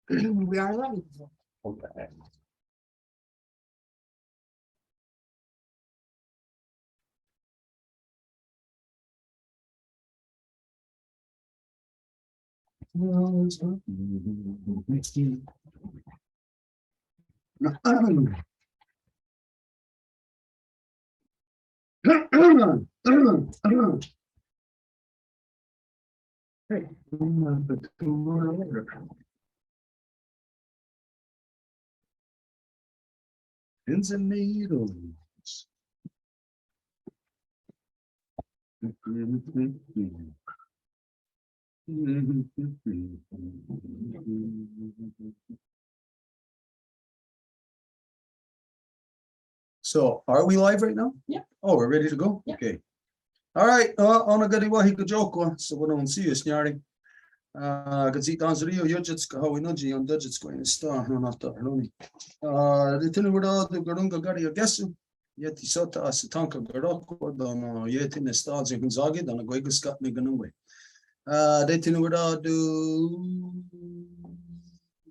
We are ready. Okay. Hey, pins and needles. So are we live right now? Yeah. Oh, we're ready to go? Yeah. Okay. All right, ona gariwahi kajoko, so we don't see you, Snarry. Gazitan's Rio, Yojits, Kahawinoji, and Dudgets going to star, no, not the Roni. The Tinwada, the Garunga Gari, I guess. Yet he sought to us a tanka Garoko, don yet in the stars in Gonzaga, don a Guegas got me Ganaway. They Tinwada do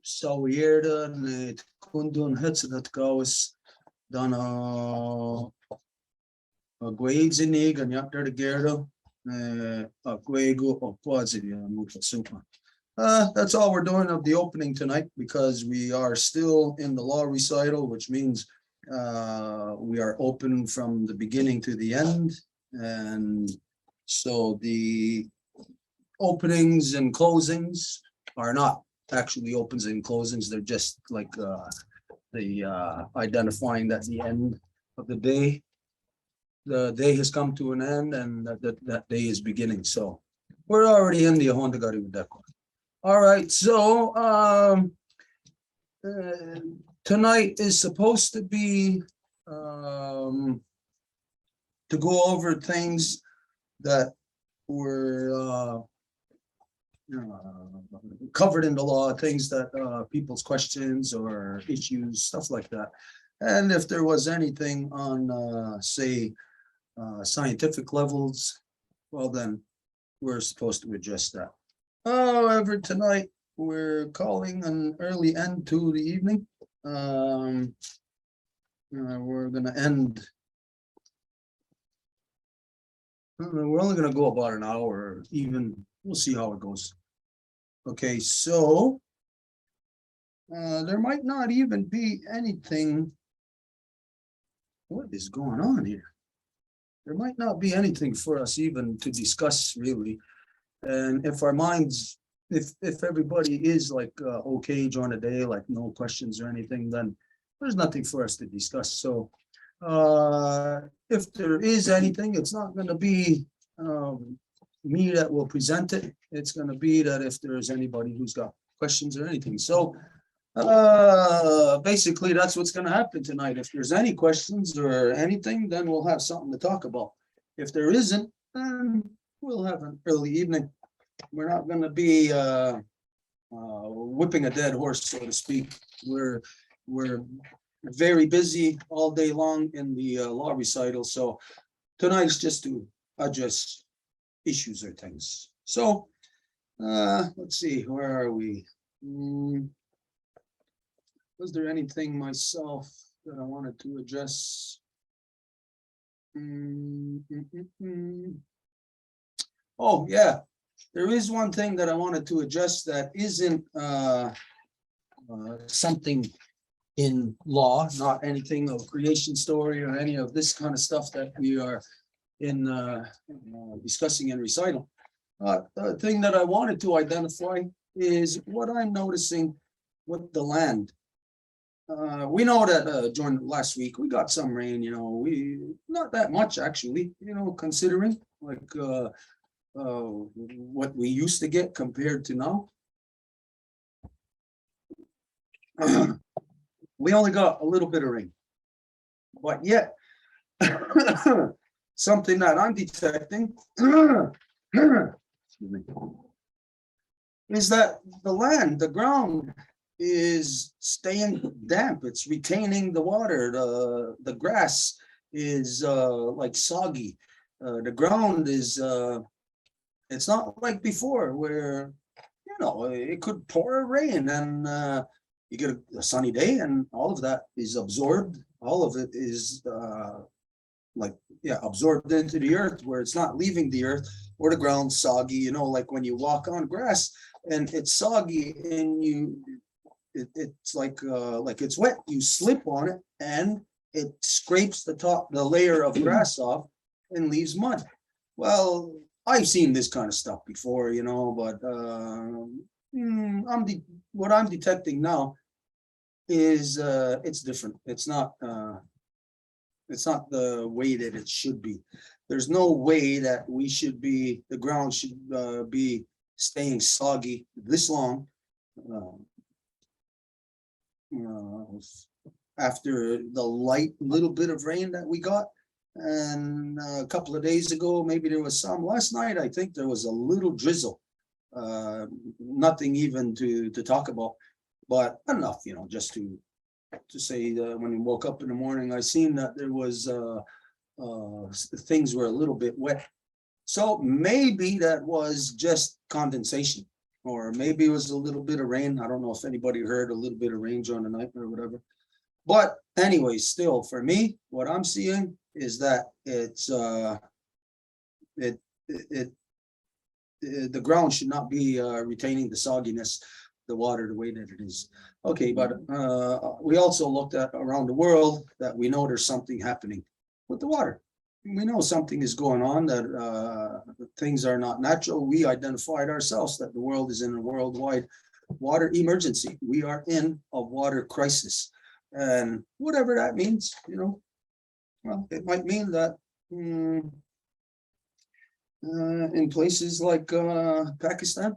so weird and it kundun hits that goes don a Guegs in Nig and Yachter the Gerdo. Guego or Quasi, that's all we're doing of the opening tonight because we are still in the law recital, which means we are open from the beginning to the end. And so the openings and closings are not actually opens and closings. They're just like the identifying that the end of the day has come to an end and that day is beginning. So we're already in the Honda Gari with that one. All right, so tonight is supposed to be to go over things that were covered in the law, things that people's questions or issues, stuff like that. And if there was anything on say scientific levels, well then we're supposed to address that. However, tonight we're calling an early end to the evening. We're gonna end. We're only gonna go about an hour, even we'll see how it goes. Okay, so there might not even be anything. What is going on here? There might not be anything for us even to discuss really. And if our minds, if everybody is like okay during the day, like no questions or anything, then there's nothing for us to discuss. So if there is anything, it's not going to be me that will present it. It's going to be that if there's anybody who's got questions or anything. So basically that's what's going to happen tonight. If there's any questions or anything, then we'll have something to talk about. If there isn't, then we'll have an early evening. We're not going to be whipping a dead horse, so to speak. We're very busy all day long in the law recital. So tonight's just to address issues or things. So let's see, where are we? Was there anything myself that I wanted to address? Oh, yeah. There is one thing that I wanted to address that isn't something in law, not anything of creation story or any of this kind of stuff that we are in discussing in recital. The thing that I wanted to identify is what I'm noticing with the land. We know that during last week we got some rain, we not that much actually, considering like what we used to get compared to now. We only got a little bit of rain, but yet something that I'm detecting is that the land, the ground is staying damp. It's retaining the water. The grass is like soggy. The ground is it's not like before where it could pour rain and you get a sunny day and all of that is absorbed. All of it is absorbed into the earth where it's not leaving the earth or the ground soggy, like when you walk on grass and it's soggy and it's like it's wet, you slip on it and it scrapes the layer of grass off and leaves mud. Well, I've seen this kind of stuff before, but what I'm detecting now is it's different. It's not the way that it should be. There's no way that the ground should be staying soggy this long after the light little bit of rain that we got. And a couple of days ago, maybe there was some. Last night, I think there was a little drizzle. Nothing even to talk about, but enough, just to say that when we woke up in the morning, I seen that there was things were a little bit wet. So maybe that was just condensation, or maybe it was a little bit of rain. I don't know if anybody heard a little bit of rain during the night or whatever. But anyway, still for me, what I'm seeing is that it's the ground should not be retaining the sogginess, the water, the way that it is. Okay, but we also looked at around the world that we know there's something happening with the water. We know something is going on, that things are not natural. We identified ourselves that the world is in a worldwide water emergency. We are in a water crisis. And whatever that means, well, it might mean that in places like Pakistan,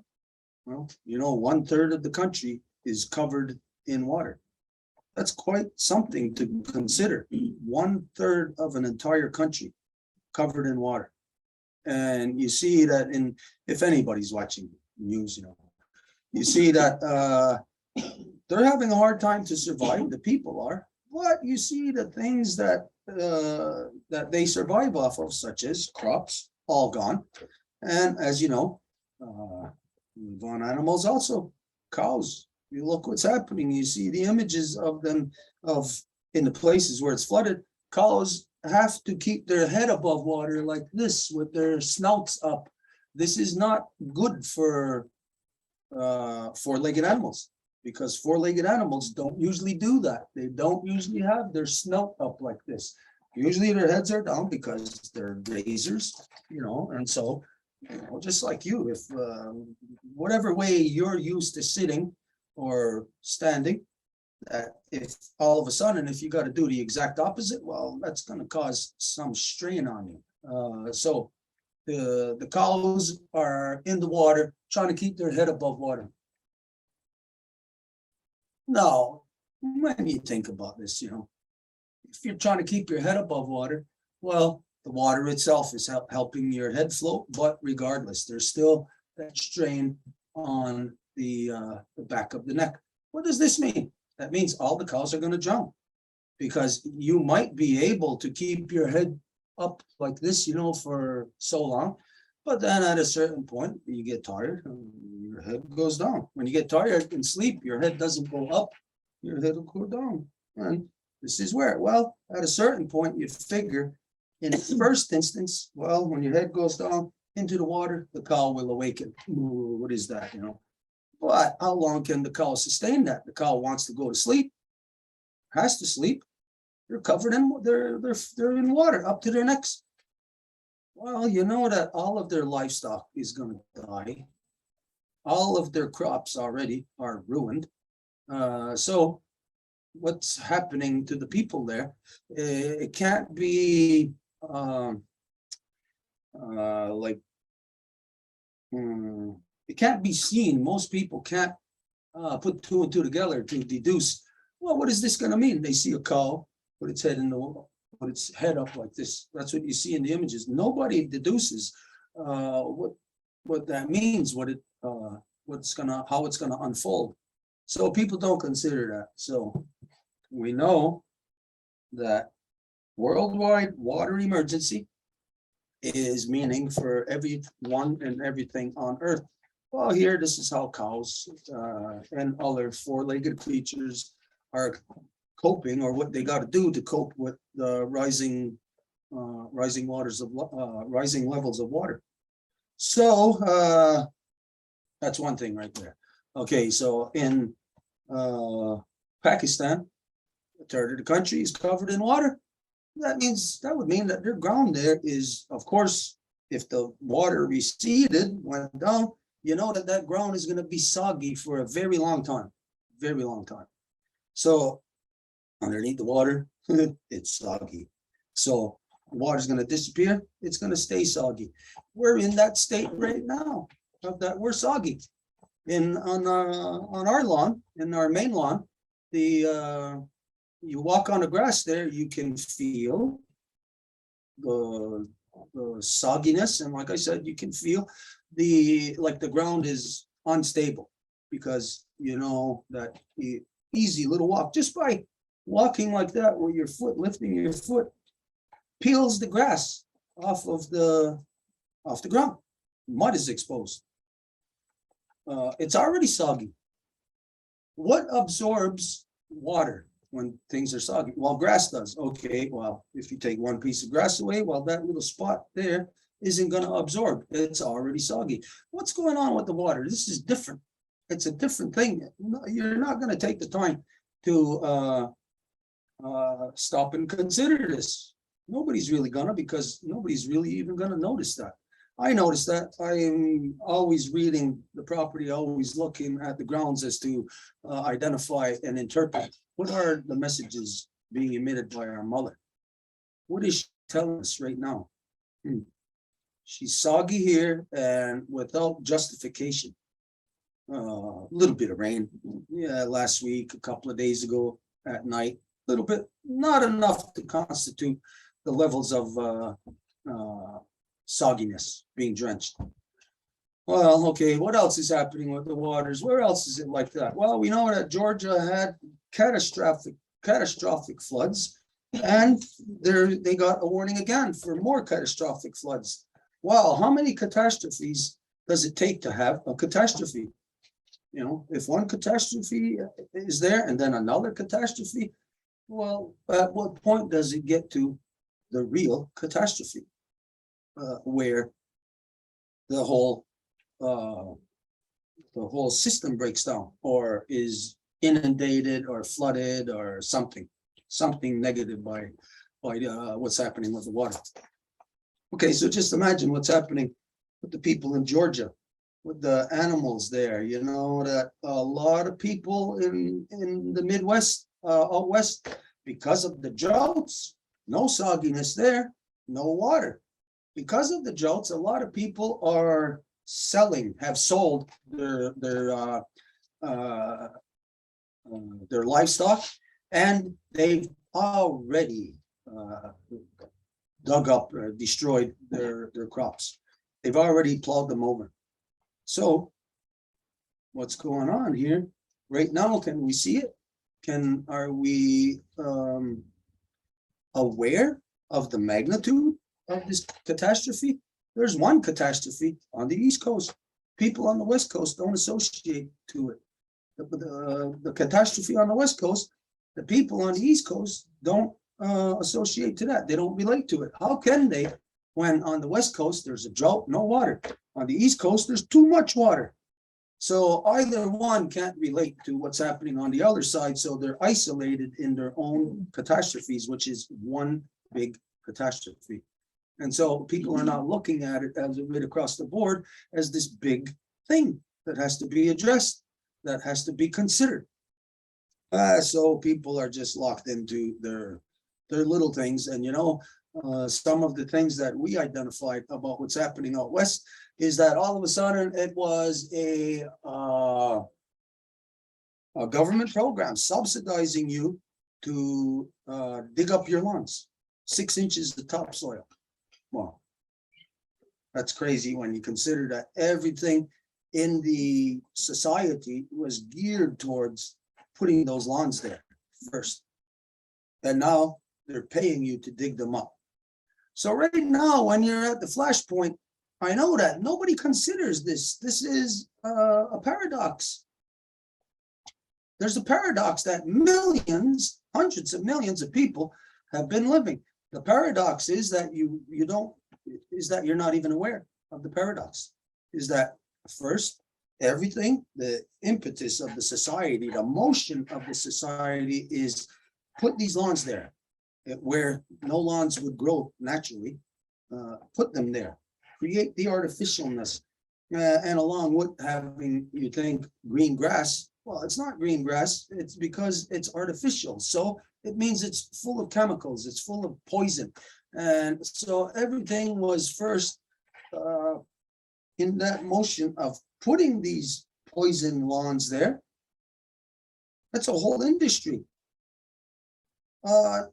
well, 1/3 of the country is covered in water. That's quite something to consider. 1/3 of an entire country covered in water. And you see that if anybody's watching news, you see that they're having a hard time to survive. The people are, but you see the things that they survive off of, such as crops, all gone. And as you know, live on animals also, cows. You look what's happening. You see the images of them in the places where it's flooded. Cows have to keep their head above water like this with their snouts up. This is not good for four-legged animals, because four-legged animals don't usually do that. They don't usually have their snout up like this. Usually their heads are down because they're grazers, and so, just like you, if whatever way you're used to sitting or standing, that if all of a sudden, if you got to do the exact opposite, well, that's going to cause some strain on you. So the cows are in the water trying to keep their head above water. Now, when you think about this, if you're trying to keep your head above water, well, the water itself is helping your head float, but regardless, there's still that strain on the back of the neck. What does this mean? That means all the cows are going to jump, because you might be able to keep your head up like this, for so long, but then at a certain point, you get tired and your head goes down. When you get tired and sleep, your head doesn't go up, your head will go down. And this is where, well, at a certain point, you figure in the first instance, well, when your head goes down into the water, the cow will awaken. Ooh, what is that, But how long can the cow sustain that? The cow wants to go to sleep, has to sleep. They're covered in, they're in water up to their necks. Well, you know that all of their livestock is going to die. All of their crops already are ruined. So what's happening to the people there? It can't be it can't be seen. Most people can't put two and two together to deduce, well, what is this going to mean? They see a cow put its head in the water, put its head up like this. That's what you see in the images. Nobody deduces what that means, how it's gonna unfold. So people don't consider that. So we know that worldwide water emergency is meaning for everyone and everything on Earth. Well, here, this is how cows and other four-legged creatures are coping, or what they got to do to cope with the rising rising levels of water. So that's one thing right there. Okay, so in Pakistan, a third of the country is covered in water. That would mean that their ground there is, of course, if the water receded, went down, you know that that ground is going to be soggy for a very long time, very long time. So underneath the water, it's soggy. So water's going to disappear. It's going to stay soggy. We're in that state right now of that we're soggy. On our lawn, in our main lawn, you walk on the grass there, you can feel the sogginess, and like I said, you can feel the ground is unstable, because you know that the easy little walk, just by walking like that, where your foot, lifting your foot, peels the grass off the ground. Mud is exposed. It's already soggy. What absorbs water when things are soggy? Well, grass does. Okay, well, if you take one piece of grass away, well, that little spot there isn't going to absorb. It's already soggy. What's going on with the water? This is different. It's a different thing. You're not going to take the time to stop and consider this. Nobody's really gonna, because nobody's really even gonna notice that. I notice that. I am always reading the property, always looking at the grounds as to identify and interpret what are the messages being emitted by our mother. What is she telling us right now? She's soggy here and without justification. A little bit of rain, yeah, last week, a couple of days ago at night, a little bit, not enough to constitute the levels of sogginess, being drenched. Well, okay, what else is happening with the waters? Where else is it like that? Well, we know that Georgia had catastrophic floods, and they got a warning again for more catastrophic floods. Wow, how many catastrophes does it take to have a catastrophe? You know, if one catastrophe is there and then another catastrophe, well, at what point does it get to the real catastrophe, where the whole system breaks down, or is inundated or flooded, or something negative by what's happening with the water? Okay, so just imagine what's happening with the people in Georgia, with the animals there. You know that a lot of people in the Midwest, out west, because of the droughts, no sogginess there, no water. Because of the droughts, a lot of people have sold their livestock, and they've already dug up or destroyed their crops. They've already plowed them over. So what's going on here right now? Can we see it? Are we aware of the magnitude of this catastrophe? There's one catastrophe on the East Coast. People on the West Coast don't associate to it. The catastrophe on the West Coast, the people on the East Coast don't associate to that. They don't relate to it. How can they, when on the West Coast there's a drought, no water? On the East Coast, there's too much water. So either one can't relate to what's happening on the other side. So they're isolated in their own catastrophes, which is one big catastrophe. And so people are not looking at it as right across the board as this big thing that has to be addressed, that has to be considered. So people are just locked into their little things. And you know, some of the things that we identified about what's happening out west is that all of a sudden it was a government program subsidizing you to dig up your lawns, 6 inches of topsoil. Well, that's crazy when you consider that everything in the society was geared towards putting those lawns there first. And now they're paying you to dig them up. So right now, when you're at the flashpoint I know that nobody considers this. This is a paradox. There's a paradox that millions, hundreds of millions of people have been living. The paradox is that you're not even aware of the paradox. Is that first, everything, the impetus of the society, the motion of the society is put these lawns there where no lawns would grow naturally, put them there, create the artificialness. And along with having, you think, green grass, well, it's not green grass, it's because it's artificial. So it means it's full of chemicals, it's full of poison. And so everything was first in that motion of putting these poison lawns there. That's a whole industry, a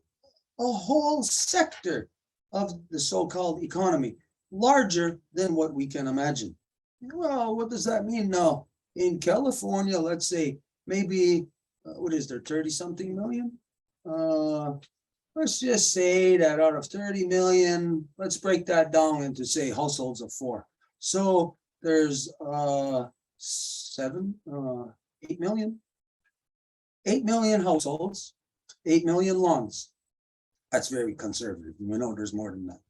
whole sector of the so-called economy, larger than what we can imagine. Well, what does that mean now? In California, let's say maybe, what is there, 30 something million? Let's just say that out of 30 million, let's break that down into, say, households of 4. So there's 8 million. 8 million households, 8 million lawns. That's very conservative. We know there's more than that.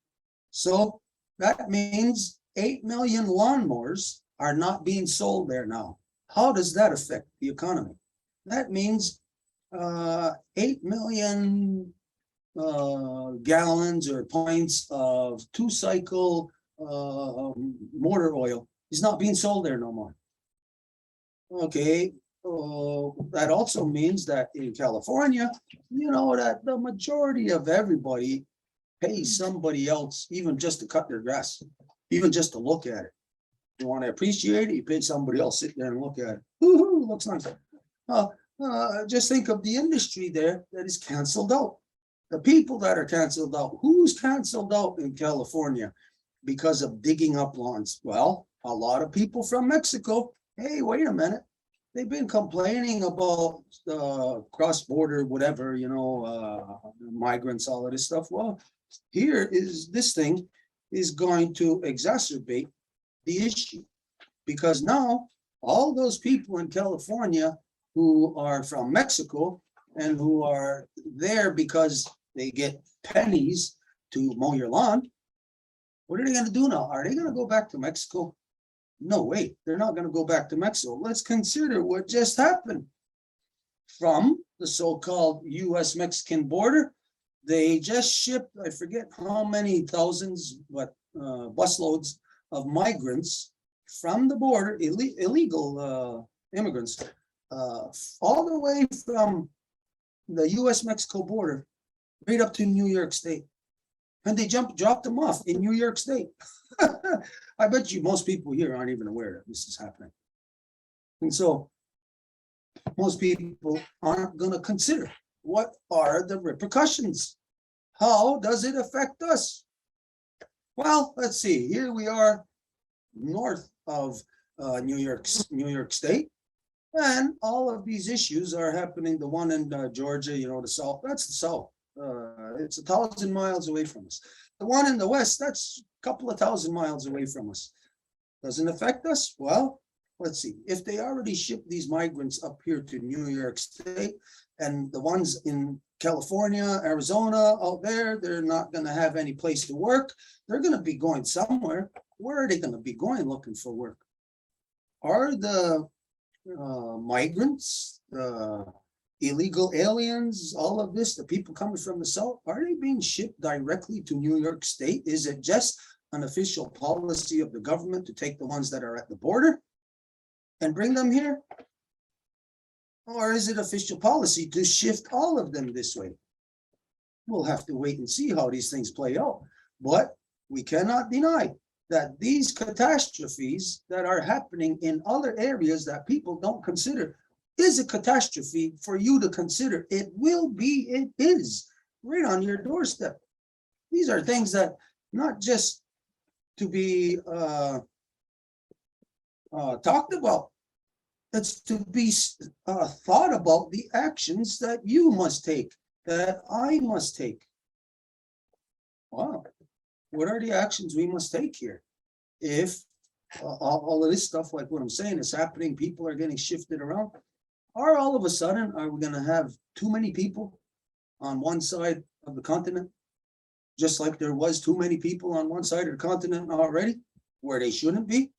So that means 8 million lawnmowers are not being sold there now. How does that affect the economy? That means 8 million gallons or pints of 2-cycle motor oil is not being sold there no more. Okay, that also means that in California, you know, that the majority of everybody pays somebody else even just to cut their grass, even just to look at it. You want to appreciate it, you pay somebody else, sit there and look at it. Woo-hoo, looks nice. Just think of the industry there that is canceled out. The people that are canceled out, who's canceled out in California because of digging up lawns? Well, a lot of people from Mexico. Hey, wait a minute. They've been complaining about cross-border, whatever, you know, migrants, all of this stuff. Well, here is this thing is going to exacerbate the issue, because now all those people in California who are from Mexico and who are there because they get pennies to mow your lawn, what are they going to do now? Are they going to go back to Mexico? No way, they're not going to go back to Mexico. Let's consider what just happened. From the so-called US-Mexican border, they just shipped, I forget how many thousands, but busloads of migrants from the border, illegal immigrants, all the way from the US-Mexico border right up to New York State. And they dropped them off in New York State. I bet you most people here aren't even aware that this is happening. And so most people aren't going to consider what are the repercussions. How does it affect us? Well, let's see. Here we are north of New York State. And all of these issues are happening. The one in Georgia, you know, the south, that's the south. It's 1,000 miles away from us. The one in the west, that's a couple of 1,000 miles away from us. Doesn't affect us? Well, let's see. If they already ship these migrants up here to New York State, and the ones in California, Arizona, out there, they're not going to have any place to work. They're going to be going somewhere. Where are they going to be going looking for work? Are the migrants, illegal aliens, all of this, the people coming from the south, are they being shipped directly to New York State? Is it just an official policy of the government to take the ones that are at the border and bring them here? Or is it official policy to shift all of them this way? We'll have to wait and see how these things play out. But we cannot deny that these catastrophes that are happening in other areas that people don't consider is a catastrophe for you to consider. It will be, it is right on your doorstep. These are things that not just to be talked about, it's to be thought about the actions that you must take, that I must take. Wow, what are the actions we must take here? if all of this stuff, like what I'm saying, is happening, people are getting shifted around, are all of a sudden, are we gonna have too many people on one side of the continent? Just like there was too many people on one side of the continent already, where they shouldn't be?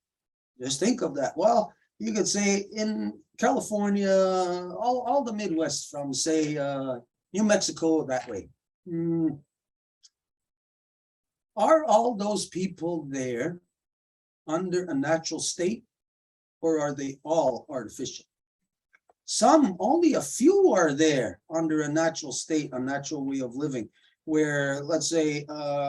Just think of that. Well, you could say in California, all the Midwest from, say, New Mexico that way. Are all those people there under a natural state, or are they all artificial? Some, only a few are there under a natural state, a natural way of living, where, let's say,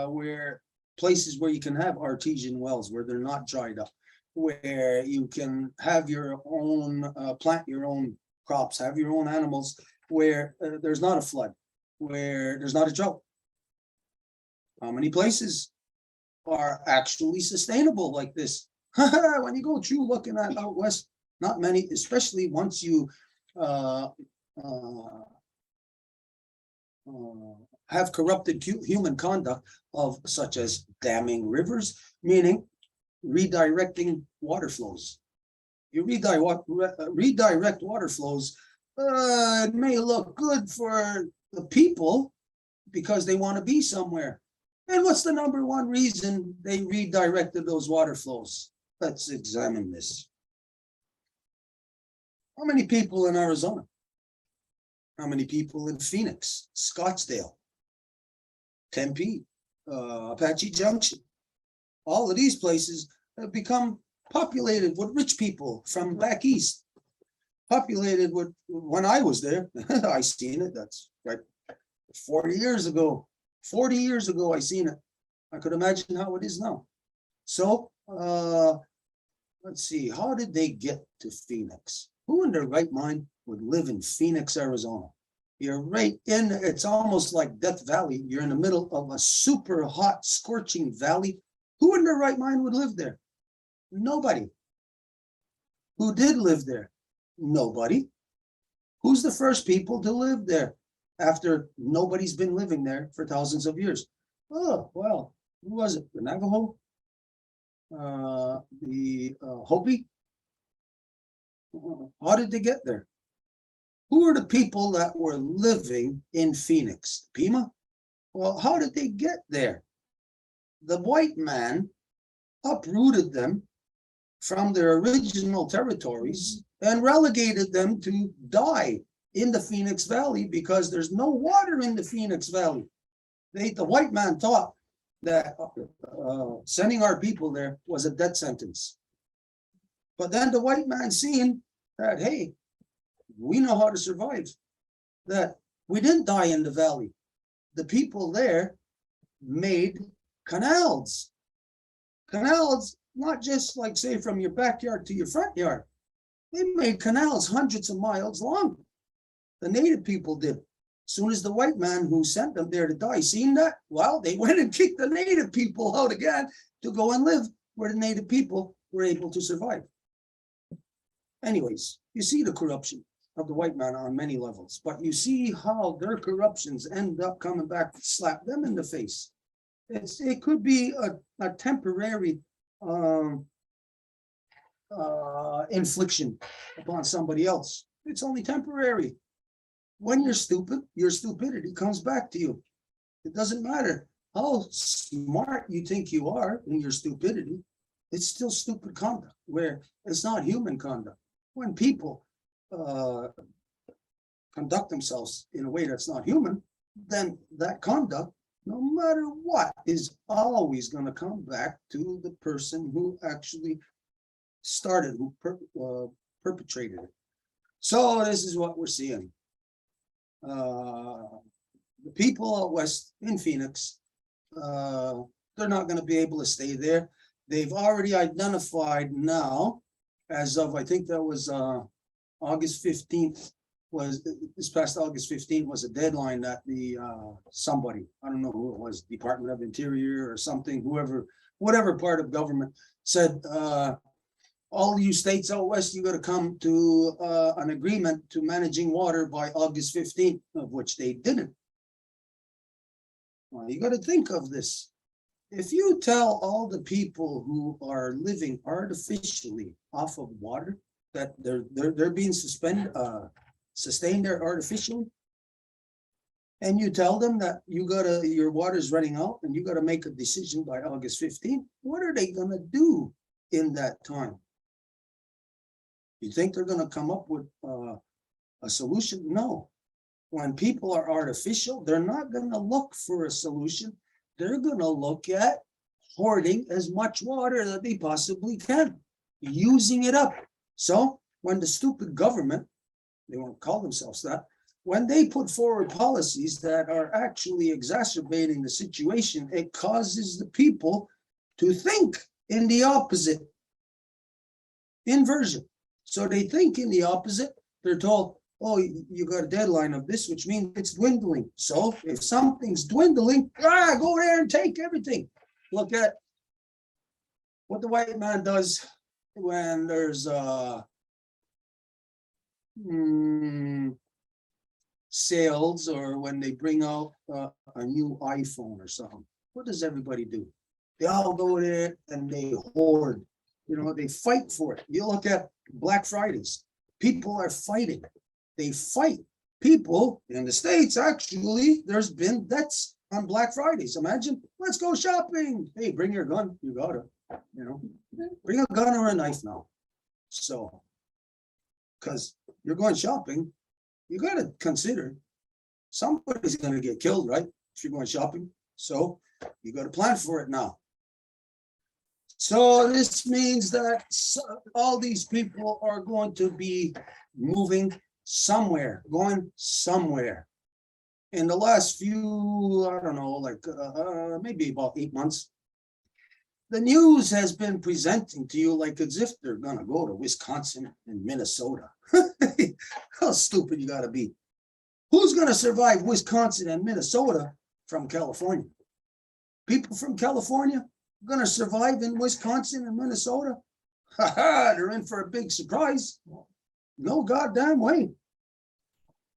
where places where you can have artesian wells, where they're not dried up, where you can have your own, plant your own crops, have your own animals, where there's not a flood, where there's not a drought. How many places are actually sustainable like this? When you go through looking at out west, not many, especially once you have corrupted human conduct of such as damming rivers, meaning redirecting water flows. You redirect water flows, it may look good for the people because they want to be somewhere. And what's the number one reason they redirected those water flows? Let's examine this. How many people in Arizona? How many people in Phoenix, Scottsdale, Tempe, Apache Junction? All of these places have become populated with rich people from back east. Populated with, when I was there, I seen it, that's right, 40 years ago. 40 years ago, I seen it. I could imagine how it is now. So, let's see, how did they get to Phoenix? Who in their right mind would live in Phoenix, Arizona? You're right in, it's almost like Death Valley. You're in the middle of a super hot, scorching valley. Who in their right mind would live there? Nobody. Who did live there? Nobody. Who's the first people to live there after nobody's been living there for thousands of years? Oh, well, who was it? The Navajo? The Hopi? How did they get there? Who are the people that were living in Phoenix? Pima? Well, how did they get there? The white man uprooted them from their original territories and relegated them to die in the Phoenix Valley because there's no water in the Phoenix Valley. The white man thought that sending our people there was a death sentence. But then the white man seen that, hey, we know how to survive, that we didn't die in the valley. The people there made canals. Canals, not just like, say, from your backyard to your front yard. They made canals hundreds of miles long. The native people did. As soon as the white man who sent them there to die seen that, well, they went and kicked the native people out again to go and live where the native people were able to survive. Anyways, you see the corruption of the white man on many levels, but you see how their corruptions end up coming back to slap them in the face. It could be a temporary infliction upon somebody else. It's only temporary. When you're stupid, your stupidity comes back to you. It doesn't matter how smart you think you are in your stupidity, it's still stupid conduct, where it's not human conduct. When people conduct themselves in a way that's not human, then that conduct, no matter what, is always going to come back to the person who actually started, who perpetrated it. So this is what we're seeing. The people out west in Phoenix, they're not going to be able to stay there. They've already identified now, as of, I think that was August 15th, was this past August 15th was a deadline that the somebody, I don't know who it was, Department of Interior or something, whatever part of government said, all you states out west, you got to come to an agreement to managing water by August 15th, of which they didn't. Well, you got to think of this. if you tell all the people who are living artificially off of water that they're being sustained there artificially, and you tell them that your water's running out and you gotta make a decision by August 15th, what are they gonna do in that time? You think they're gonna come up with a solution? No. When people are artificial, they're not gonna look for a solution. They're gonna look at hoarding as much water that they possibly can, using it up. So when the stupid government, they won't call themselves that, when they put forward policies that are actually exacerbating the situation, it causes the people to think in the opposite inversion. So they think in the opposite. They're told, oh, you got a deadline of this, which means it's dwindling. So if something's dwindling, go there and take everything. Look at what the white man does when there's sales, or when they bring out a new iPhone or something. What does everybody do? They all go there and they hoard. They fight for it. You look at Black Fridays. People are fighting. They fight. People in the States, actually, there's been deaths on Black Fridays. Imagine, let's go shopping. Hey, bring your gun. You got it. Bring a gun or a knife now. So, because you're going shopping, you got to consider somebody's going to get killed, right? If you're going shopping. So you got to plan for it now. So this means that all these people are going to be moving somewhere, going somewhere. In the last few, I don't know, like maybe about 8 months, the news has been presenting to you like as if they're going to go to Wisconsin and Minnesota. How stupid you got to be. Who's going to survive Wisconsin and Minnesota from California? People from California going to survive in Wisconsin and Minnesota? They're in for a big surprise. No goddamn way.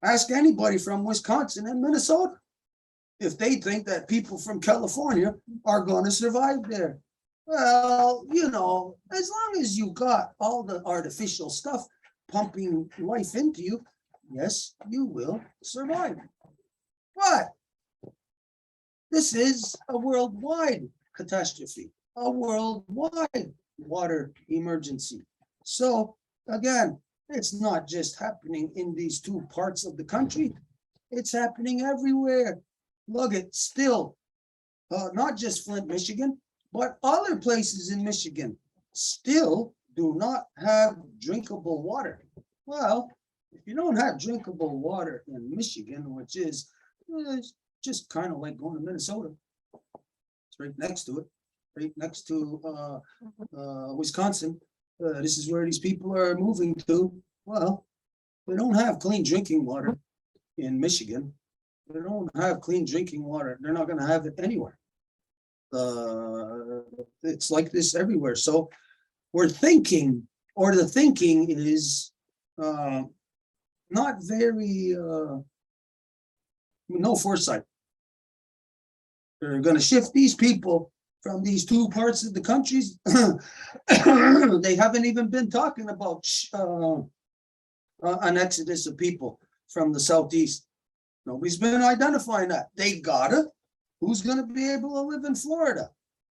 Ask anybody from Wisconsin and Minnesota if they think that people from California are going to survive there. Well, as long as you got all the artificial stuff pumping life into you, yes, you will survive. But this is a worldwide catastrophe, a worldwide water emergency. So again, it's not just happening in these two parts of the country. It's happening everywhere. Look, it's still not just Flint, Michigan, but other places in Michigan still do not have drinkable water. Well, if you don't have drinkable water in Michigan, which is just kind of like going to Minnesota, it's right next to it, right next to Wisconsin. This is where these people are moving to. Well, they don't have clean drinking water in Michigan. They don't have clean drinking water. They're not going to have it anywhere. It's like this everywhere. So we're thinking, or the thinking is not very, no foresight. They're going to shift these people from these two parts of the countries. They haven't even been talking about an exodus of people from the Southeast. Nobody's been identifying that. They gotta. Who's going to be able to live in Florida?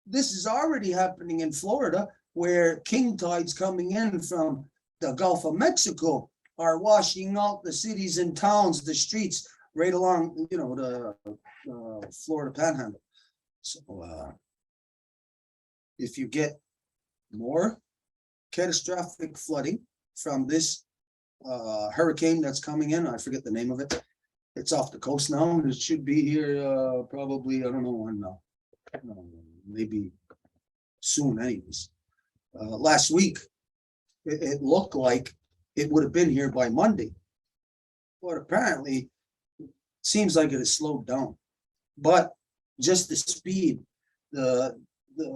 This is already happening in Florida, where king tides coming in from the Gulf of Mexico are washing out the cities and towns, the streets, right along, the Florida Panhandle. So if you get more catastrophic flooding from this hurricane that's coming in, I forget the name of it. It's off the coast now. It should be here probably, I don't know when now. Maybe soon anyways. Last week, it looked like it would have been here by Monday. But apparently, it seems like it has slowed down. But just the speed, the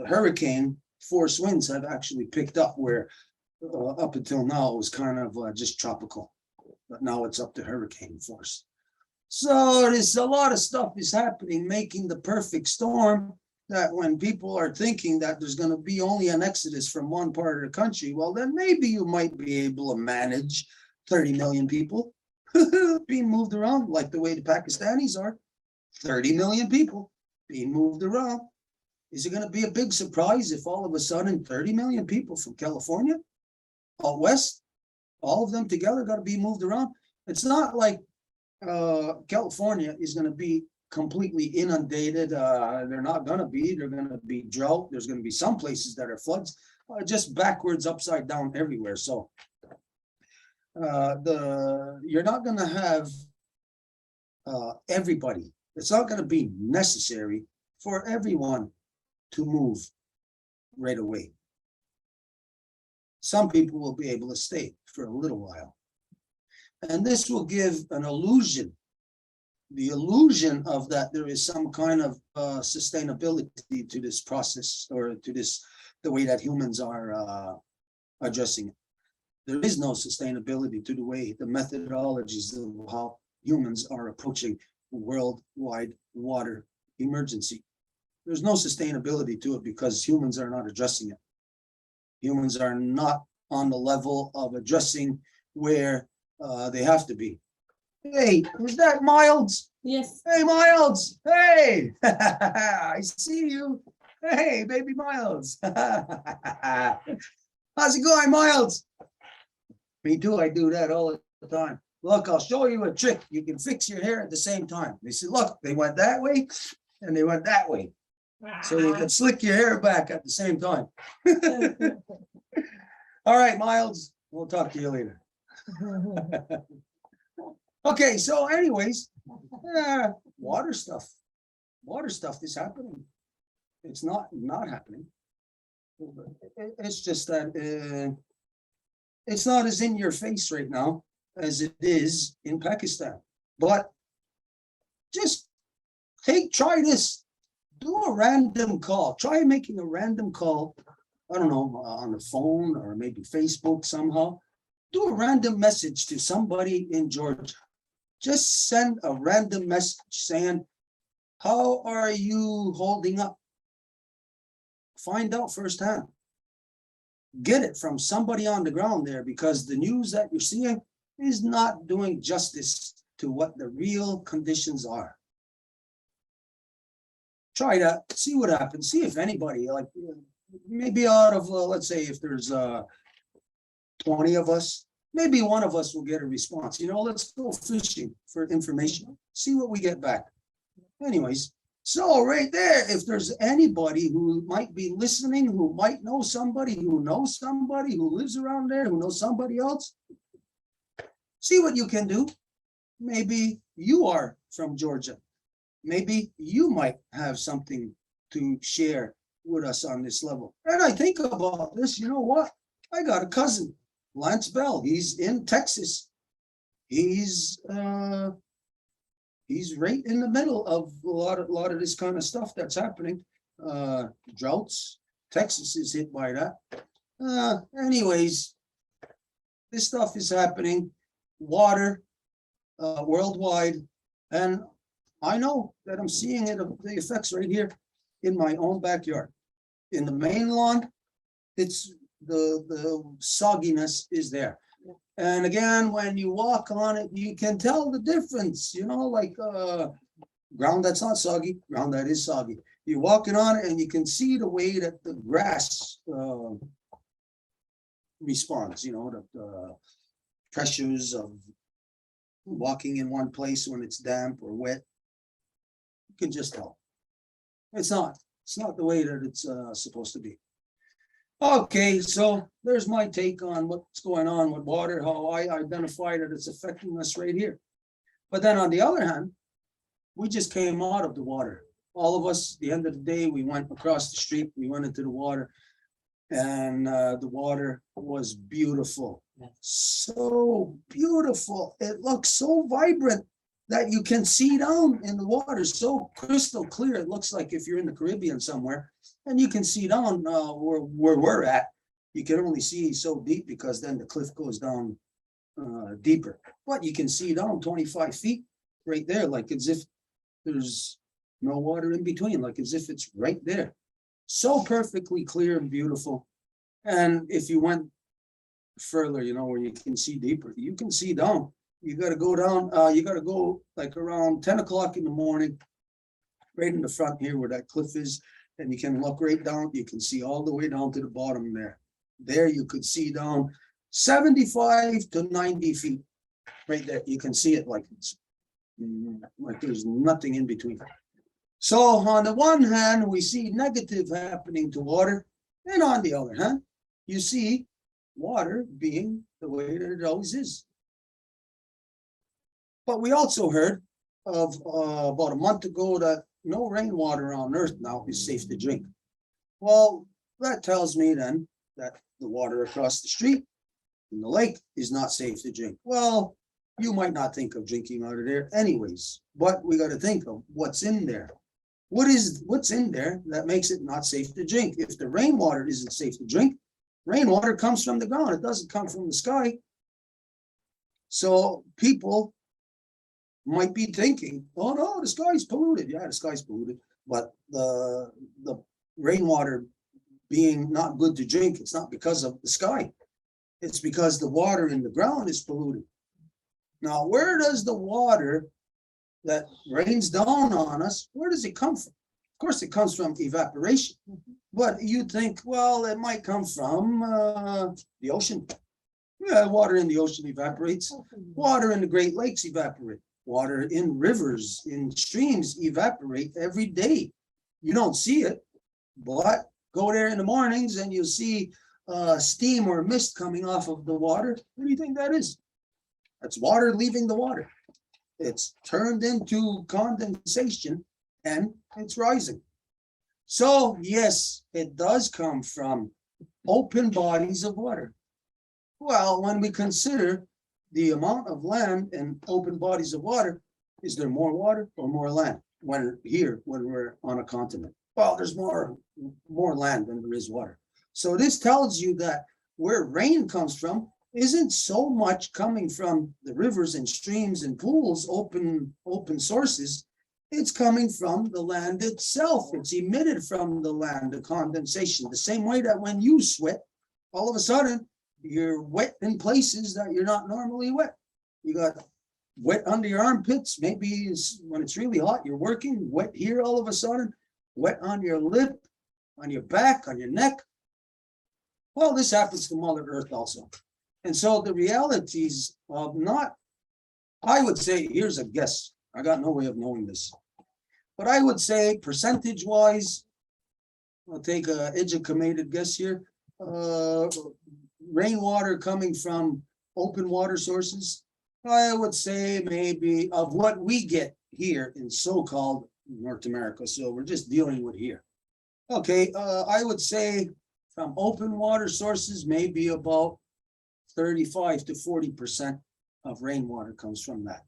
hurricane force winds have actually picked up, where up until now it was kind of just tropical. But now it's up to hurricane force. So there's a lot of stuff is happening, making the perfect storm that when people are thinking that there's going to be only an exodus from one part of the country, well, then maybe you might be able to manage 30 million people being moved around like the way the Pakistanis are. 30 million people being moved around. Is it going to be a big surprise if all of a sudden 30 million people from California, out west, all of them together got to be moved around? It's not like California is going to be completely inundated. They're not going to be. They're going to be drought. There's going to be some places that are floods, just backwards, upside down everywhere. So you're not going to have everybody. It's not going to be necessary for everyone to move right away. Some people will be able to stay for a little while. And this will give an illusion, the illusion of that there is some kind of sustainability to this process, or to this, the way that humans are addressing it. There is no sustainability to the way, the methodologies of how humans are approaching worldwide water emergency. There's no sustainability to it because humans are not addressing it. Humans are not on the level of addressing where they have to be. Hey, is that Miles? Yes. Hey, Miles. Hey, I see you. Hey, baby Miles. How's it going, Miles? Me too. I do that all the time. Look, I'll show you a trick. You can fix your hair at the same time. They said, look, they went that way and they went that way. So you can slick your hair back at the same time. All right, Miles, we'll talk to you later. Okay, so anyways, water stuff is happening. It's not happening. It's just that it's not as in your face right now as it is in Pakistan. But just try this. Do a random call. Try making a random call. I don't know, on the phone or maybe Facebook somehow. Do a random message to somebody in Georgia. Just send a random message saying, how are you holding up? Find out firsthand. Get it from somebody on the ground there, because the news that you're seeing is not doing justice to what the real conditions are. Try that, see what happens, see if anybody, like maybe out of, let's say if there's 20 of us, maybe one of us will get a response. You know, let's go fishing for information, see what we get back. Anyways, so right there, if there's anybody who might be listening, who might know somebody who knows somebody who lives around there, who knows somebody else, see what you can do. Maybe you are from Georgia. Maybe you might have something to share with us on this level. And I think about this, you know what? I got a cousin, Lance Bell. He's in Texas. He's right in the middle of a lot of this kind of stuff that's happening. Droughts. Texas is hit by that. Anyways, this stuff is happening. Water, worldwide, and I know that I'm seeing it, the effects right here in my own backyard. In the main lawn, it's the sogginess is there. And again, when you walk on it, you can tell the difference, you know, like ground that's not soggy, ground that is soggy. You're walking on it and you can see the way that the grass responds, you know, the pressures of walking in one place when it's damp or wet. You can just tell. It's not the way that it's supposed to be. Okay, so there's my take on what's going on with water, how I identify that it's affecting us right here. But then on the other hand, we just came out of the water. All of us, at the end of the day, we went across the street, we went into the water, and the water was beautiful. So beautiful. It looks so vibrant that you can see down in the water, so crystal clear. It looks like if you're in the Caribbean somewhere and you can see down where we're at. You can only see so deep because then the cliff goes down deeper, but you can see down 25 feet right there, like as if there's no water in between, like as if it's right there. So perfectly clear and beautiful. And if you went further, where you can see deeper, you can see down. You got to go down, you got to go like around 10 o'clock in the morning, right in the front here where that cliff is. And you can look right down. You can see all the way down to the bottom there. There you could see down 75 to 90 feet. Right there. You can see it like it's like there's nothing in between. So on the one hand, we see negative happening to water. And on the other hand, you see water being the way that it always is. But we also heard of about a month ago that no rainwater on Earth now is safe to drink. Well, that tells me then that the water across the street in the lake is not safe to drink. Well, you might not think of drinking out of there anyways, but we got to think of what's in there. What's in there that makes it not safe to drink? If the rainwater isn't safe to drink, rainwater comes from the ground. It doesn't come from the sky. So people might be thinking, oh no, the sky's polluted. Yeah, the sky's polluted. But the rainwater being not good to drink, it's not because of the sky. It's because the water in the ground is polluted. Now, where does the water that rains down on us, where does it come from? Of course, it comes from evaporation. But you'd think, well, it might come from the ocean. Yeah, water in the ocean evaporates. Water in the Great Lakes evaporate. Water in rivers, in streams evaporate every day. You don't see it, but go there in the mornings and you'll see steam or mist coming off of the water. What do you think that is? That's water leaving the water. It's turned into condensation and it's rising. So yes, it does come from open bodies of water. Well, when we consider the amount of land and open bodies of water, is there more water or more land when we're on a continent? Well, there's more land than there is water. So this tells you that where rain comes from isn't so much coming from the rivers and streams and pools, open sources. It's coming from the land itself. It's emitted from the land, the condensation. The same way that when you sweat, all of a sudden, you're wet in places that you're not normally wet. You got wet under your armpits. Maybe when it's really hot, you're working, wet here all of a sudden, wet on your lip, on your back, on your neck. Well, this happens to Mother Earth also. And so the realities of I would say, here's a guess. I got no way of knowing this. But I would say percentage-wise, I'll take an educated guess here. Rainwater coming from open water sources, I would say maybe of what we get here in so-called North America. So we're just dealing with here. Okay, I would say from open water sources, maybe about 35 to 40% of rainwater comes from that.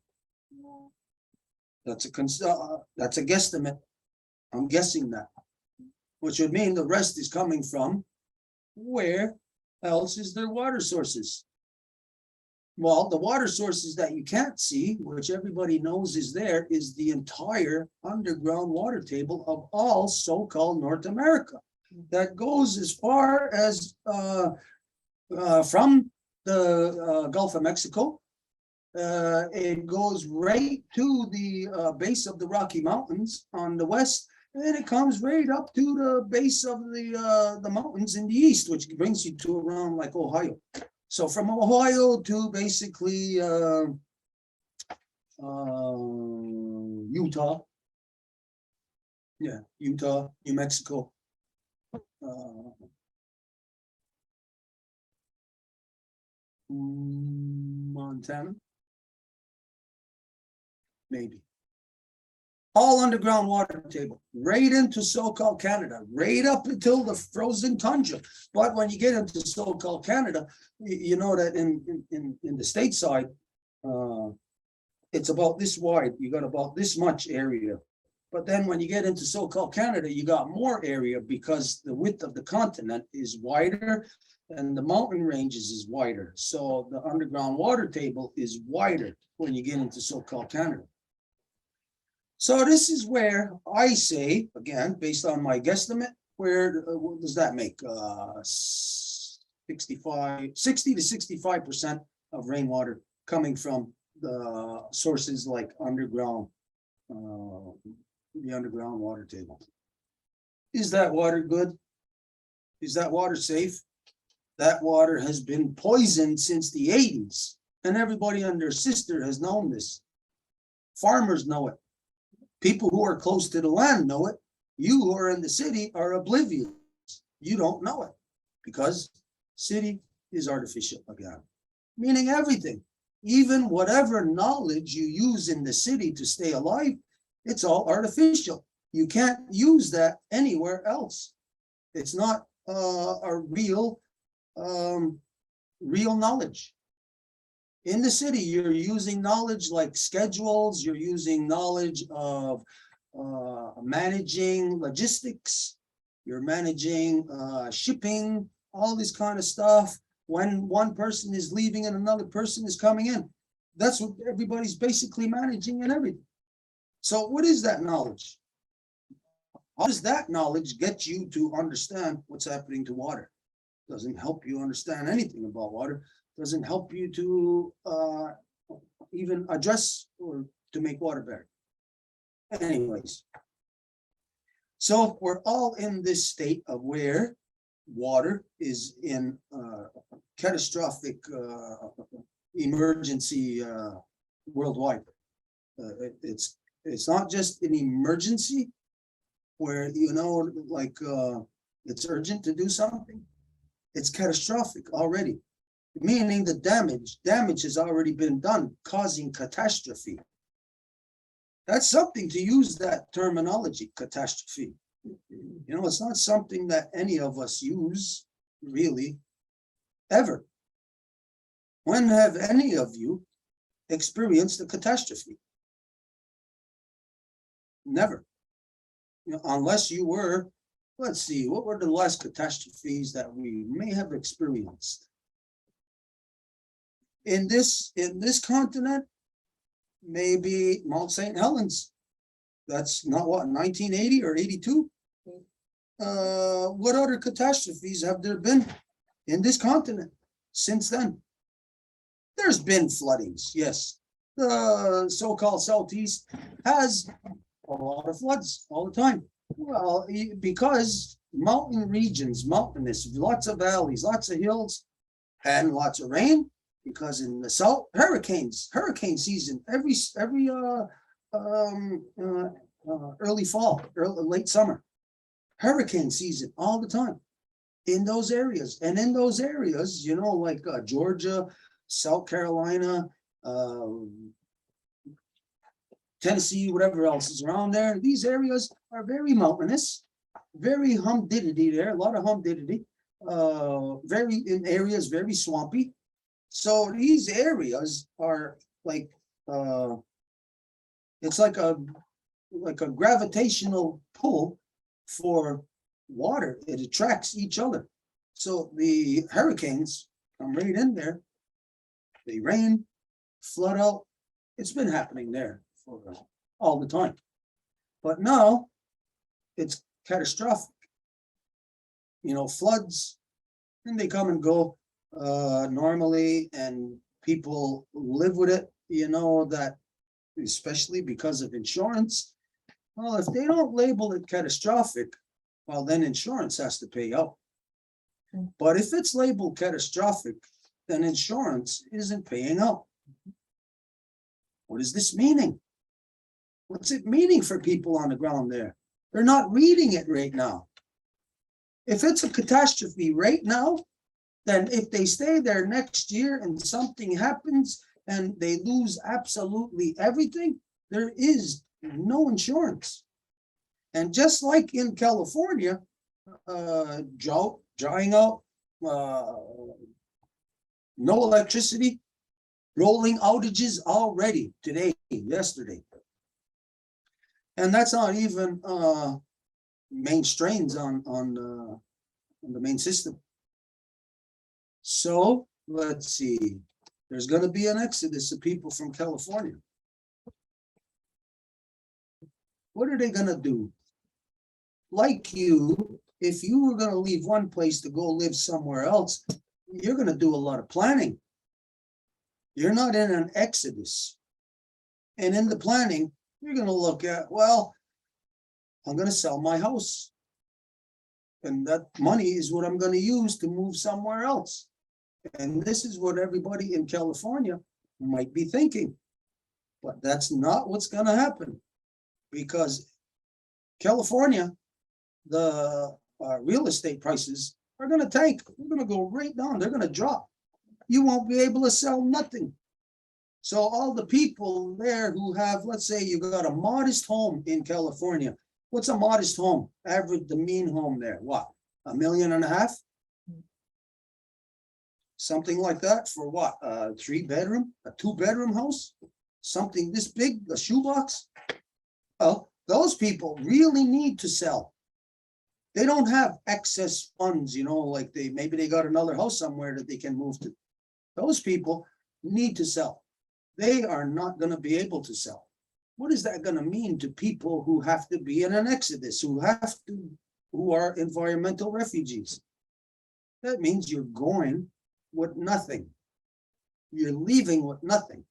That's a guesstimate. I'm guessing that, which would mean the rest is coming from where else is there water sources? Well, the water sources that you can't see, which everybody knows is there, is the entire underground water table of all so-called North America. That goes as far as from the Gulf of Mexico. It goes right to the base of the Rocky Mountains on the west, and it comes right up to the base of the mountains in the east, which brings you to around like Ohio. So from Ohio to basically Utah. Yeah, Utah, New Mexico. Montana. Maybe. All underground water table, right into so-called Canada, right up until the frozen tundra. But when you get into so-called Canada, you know that in the stateside, it's about this wide. You got about this much area. But then when you get into so-called Canada, you got more area because the width of the continent is wider and the mountain ranges is wider. So the underground water table is wider when you get into so-called Canada. So this is where I say, again, based on my guesstimate, where, what does that make? 60 to 65% of rainwater coming from the sources like underground, the underground water table. Is that water good? Is that water safe? That water has been poisoned since the 80s, and everybody and their sister has known this. Farmers know it. People who are close to the land know it. You who are in the city are oblivious. You don't know it because city is artificial again, meaning everything, even whatever knowledge you use in the city to stay alive, it's all artificial. You can't use that anywhere else. It's not a real knowledge. In the city, you're using knowledge like schedules, you're using knowledge of managing logistics, you're managing shipping, all this kind of stuff. When one person is leaving and another person is coming in, that's what everybody's basically managing and everything. So what is that knowledge? How does that knowledge get you to understand what's happening to water? Doesn't help you understand anything about water. Doesn't help you to even address or to make water better. Anyways, so we're all in this state of where water is in catastrophic emergency worldwide. It's not just an emergency where, you know, like it's urgent to do something. It's catastrophic already, meaning the damage has already been done, causing catastrophe. That's something to use that terminology, catastrophe. You know, it's not something that any of us use really ever. When have any of you experienced a catastrophe? Never. You know, unless you were, let's see, what were the last catastrophes that we may have experienced? In this continent, maybe Mount St. Helens. That's not what, 1980 or 82? What other catastrophes have there been in this continent since then? There's been floodings, yes. The so-called Southeast has a lot of floods all the time. Well, because mountain regions, mountainous, lots of valleys, lots of hills, and lots of rain. Because in the south, hurricane season, every early fall, late summer, hurricane season all the time in those areas. And in those areas, you know, like Georgia, South Carolina, Tennessee, whatever else is around there, these areas are very mountainous, very humidity there, a lot of humidity, very in areas very swampy. So these areas are like it's like a gravitational pull for water. It attracts each other. So the hurricanes come right in there. They rain, flood out. It's been happening there for all the time. But now it's catastrophic. You know, floods, and they come and go normally, and people live with it, you know, that especially because of insurance. Well, if they don't label it catastrophic, well, then insurance has to pay out. But if it's labeled catastrophic, then insurance isn't paying out. What is this meaning? What's it meaning for people on the ground there? They're not reading it right now. If it's a catastrophe right now, then if they stay there next year and something happens and they lose absolutely everything, there is no insurance. And just like in California, drought, drying out, no electricity, rolling outages already today, yesterday. And that's not even main strains on the main system. So let's see, there's going to be an exodus of people from California. what are they gonna do? Like you, if you were gonna leave one place to go live somewhere else, you're gonna do a lot of planning. You're not in an exodus. And in the planning, you're gonna look at, well, I'm gonna sell my house. And that money is what I'm gonna use to move somewhere else. And this is what everybody in California might be thinking. But that's not what's gonna happen. Because California, the real estate prices are gonna tank. They're gonna go right down. They're gonna drop. You won't be able to sell nothing. So all the people there who have, let's say you got a modest home in California. What's a modest home? Average, the mean home there, what? $1.5 million? Something like that for what? A 3-bedroom, a 2-bedroom house? Something this big, a shoebox? Well, those people really need to sell. They don't have excess funds, like maybe they got another house somewhere that they can move to. Those people need to sell. They are not going to be able to sell. What is that going to mean to people who have to be in an exodus, who are environmental refugees? That means you're going with nothing. You're leaving with nothing.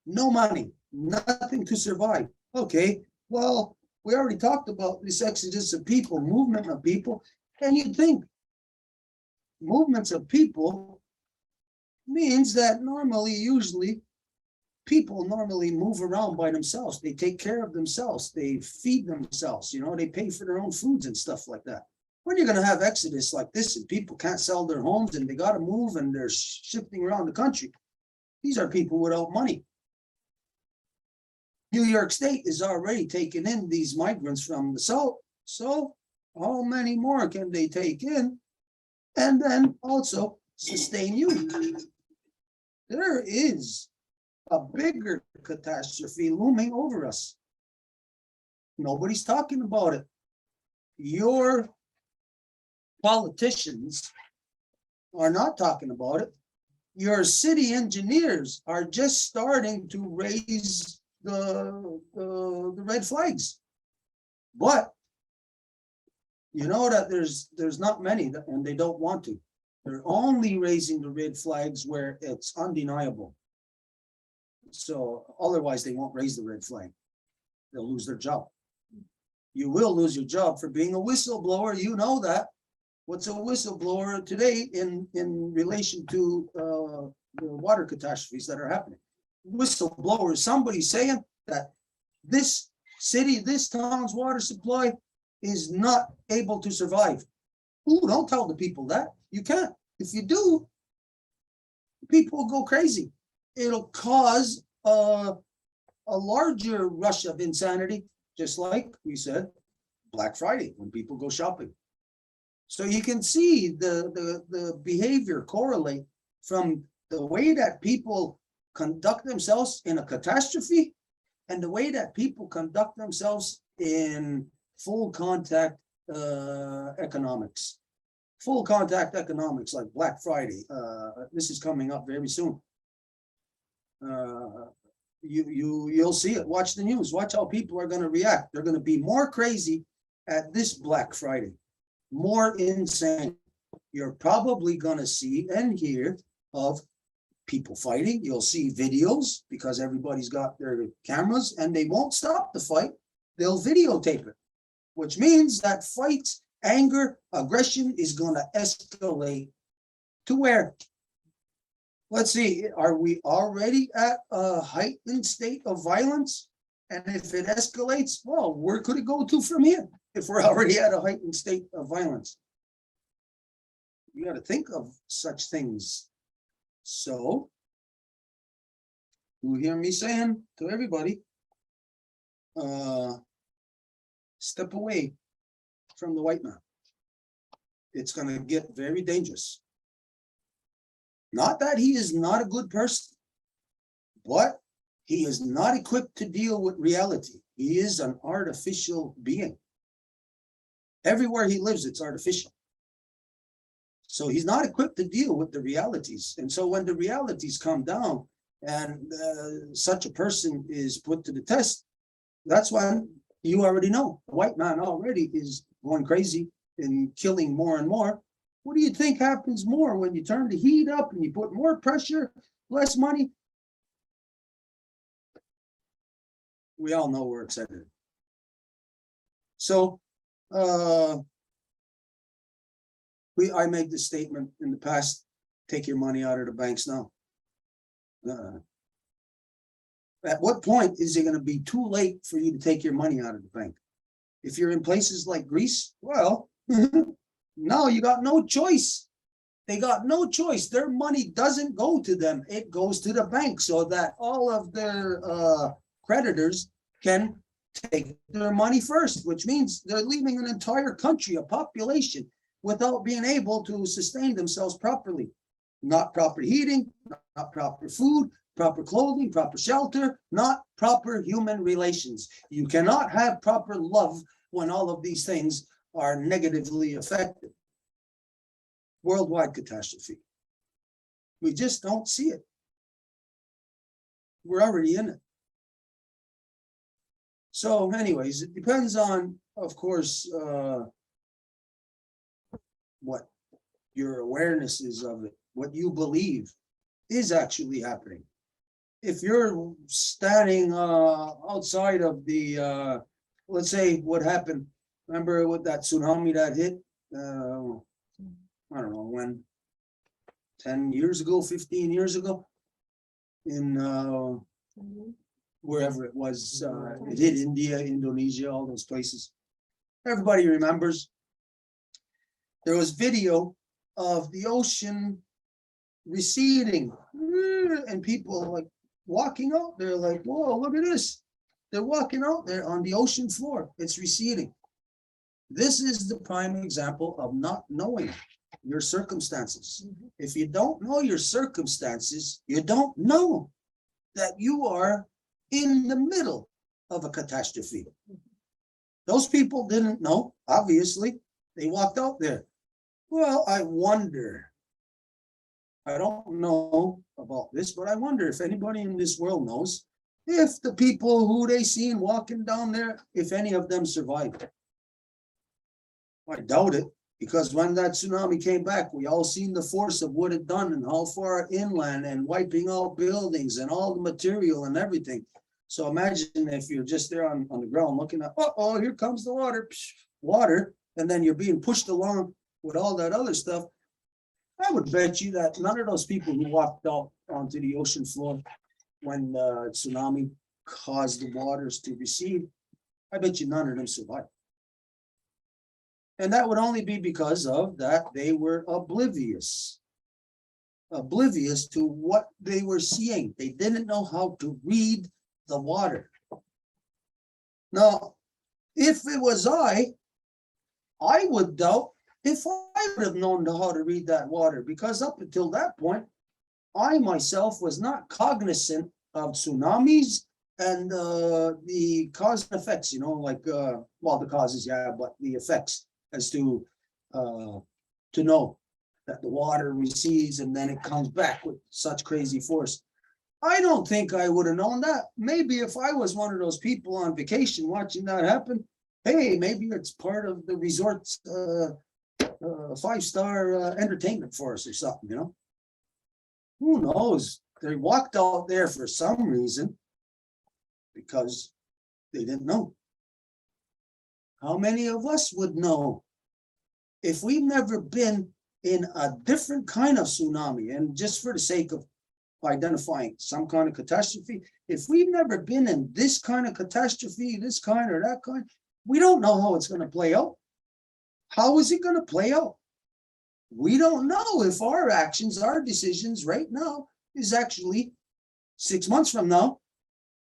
No money, nothing to survive. Okay, well, we already talked about this exodus of people, movement of people, and you'd think movements of people means that usually people normally move around by themselves. They take care of themselves. They feed themselves, they pay for their own foods and stuff like that. When you're going to have exodus like this and people can't sell their homes and they got to move and they're shifting around the country, these are people without money. New York State is already taking in these migrants from the south. So how many more can they take in and then also sustain you? There is a bigger catastrophe looming over us. Nobody's talking about it. Your politicians are not talking about it. Your city engineers are just starting to raise the red flags. But you know that there's not many, and they don't want to. They're only raising the red flags where it's undeniable. So otherwise they won't raise the red flag. They'll lose their job. You will lose your job for being a whistleblower. You know that. What's a whistleblower today in relation to the water catastrophes that are happening? Whistleblower is somebody saying that this city, this town's water supply is not able to survive. Ooh, don't tell the people that. You can't. If you do, people will go crazy. It'll cause a larger rush of insanity, just like we said, Black Friday, when people go shopping. So you can see the behavior correlate from the way that people conduct themselves in a catastrophe and the way that people conduct themselves in full contact economics. Full contact economics like Black Friday. This is coming up very soon. You'll see it. Watch the news. Watch how people are going to react. They're going to be more crazy at this Black Friday, more insane. You're probably going to see and hear of people fighting. You'll see videos because everybody's got their cameras and they won't stop the fight. They'll videotape it, which means that fights, anger, aggression is going to escalate to where? Let's see, are we already at a heightened state of violence? And if it escalates, well, where could it go to from here if we're already at a heightened state of violence? You got to think of such things. So, you hear me saying to everybody, step away from the white man. It's going to get very dangerous. Not that he is not a good person, but he is not equipped to deal with reality. He is an artificial being. Everywhere he lives, it's artificial. So he's not equipped to deal with the realities. And so when the realities come down and such a person is put to the test, that's when You already know, the white man already is going crazy and killing more and more. What do you think happens more when you turn the heat up and you put more pressure, less money? We all know where it's headed. So, I made this statement in the past, take your money out of the banks now. At what point is it going to be too late for you to take your money out of the bank? If you're in places like Greece, well, no, you got no choice. They got no choice. Their money doesn't go to them. It goes to the bank so that all of their creditors can take their money first, which means they're leaving an entire country, a population, without being able to sustain themselves properly. Not proper heating, not proper food, proper clothing, proper shelter, not proper human relations. You cannot have proper love when all of these things are negatively affected. Worldwide catastrophe. We just don't see it. We're already in it. So anyways, it depends on, of course, what your awareness is of it, what you believe is actually happening. If you're standing outside of the, let's say what happened, remember with that tsunami that hit, I don't know when, 10 years ago, 15 years ago, in wherever it was, it hit India, Indonesia, all those places. Everybody remembers. There was video of the ocean receding, and people like walking out there like, whoa, look at this. They're walking out there on the ocean floor. It's receding. This is the prime example of not knowing your circumstances. If you don't know your circumstances, you don't know that you are in the middle of a catastrophe. Those people didn't know, obviously. They walked out there. Well, I wonder, I don't know about this, but I wonder if anybody in this world knows if the people who they seen walking down there, if any of them survived. I doubt it, because when that tsunami came back, we all seen the force of what it done and how far inland and wiping out buildings and all the material and everything. So imagine if you're just there on the ground looking at, oh, here comes the water, water, and then you're being pushed along with all that other stuff. I would bet you that none of those people who walked out onto the ocean floor when the tsunami caused the waters to recede, I bet you none of them survived. And that would only be because of that they were oblivious to what they were seeing. They didn't know how to read the water. Now, if it was I would doubt if I would have known how to read that water, because up until that point, I myself was not cognizant of tsunamis and the cause and effects, like, well, the causes, yeah, but the effects as to know that the water recedes and then it comes back with such crazy force. I don't think I would have known that. Maybe if I was one of those people on vacation watching that happen, hey, maybe it's part of the resort's 5-star entertainment for us or something, Who knows? They walked out there for some reason because they didn't know. How many of us would know if we've never been in a different kind of tsunami? And just for the sake of identifying some kind of catastrophe, if we've never been in this kind of catastrophe, this kind or that kind, we don't know how it's going to play out. How is it going to play out? We don't know if our actions, our decisions right now is actually 6 months from now,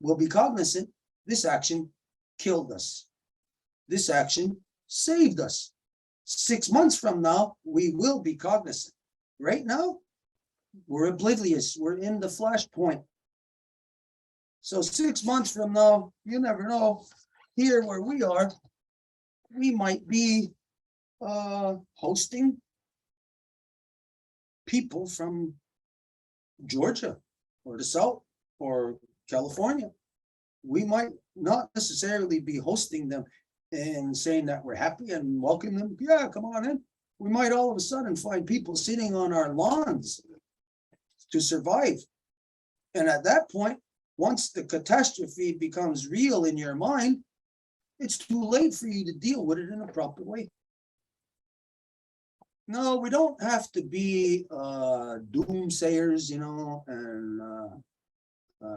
we'll be cognizant this action killed us. This action saved us. 6 months from now, we will be cognizant. Right now, we're oblivious. We're in the flashpoint. So 6 months from now, you never know. Here where we are, we might be hosting people from Georgia or the South or California. We might not necessarily be hosting them and saying that we're happy and welcoming them. Yeah, come on in. We might all of a sudden find people sitting on our lawns to survive. And at that point, once the catastrophe becomes real in your mind, it's too late for you to deal with it in a proper way. No, we don't have to be doomsayers, and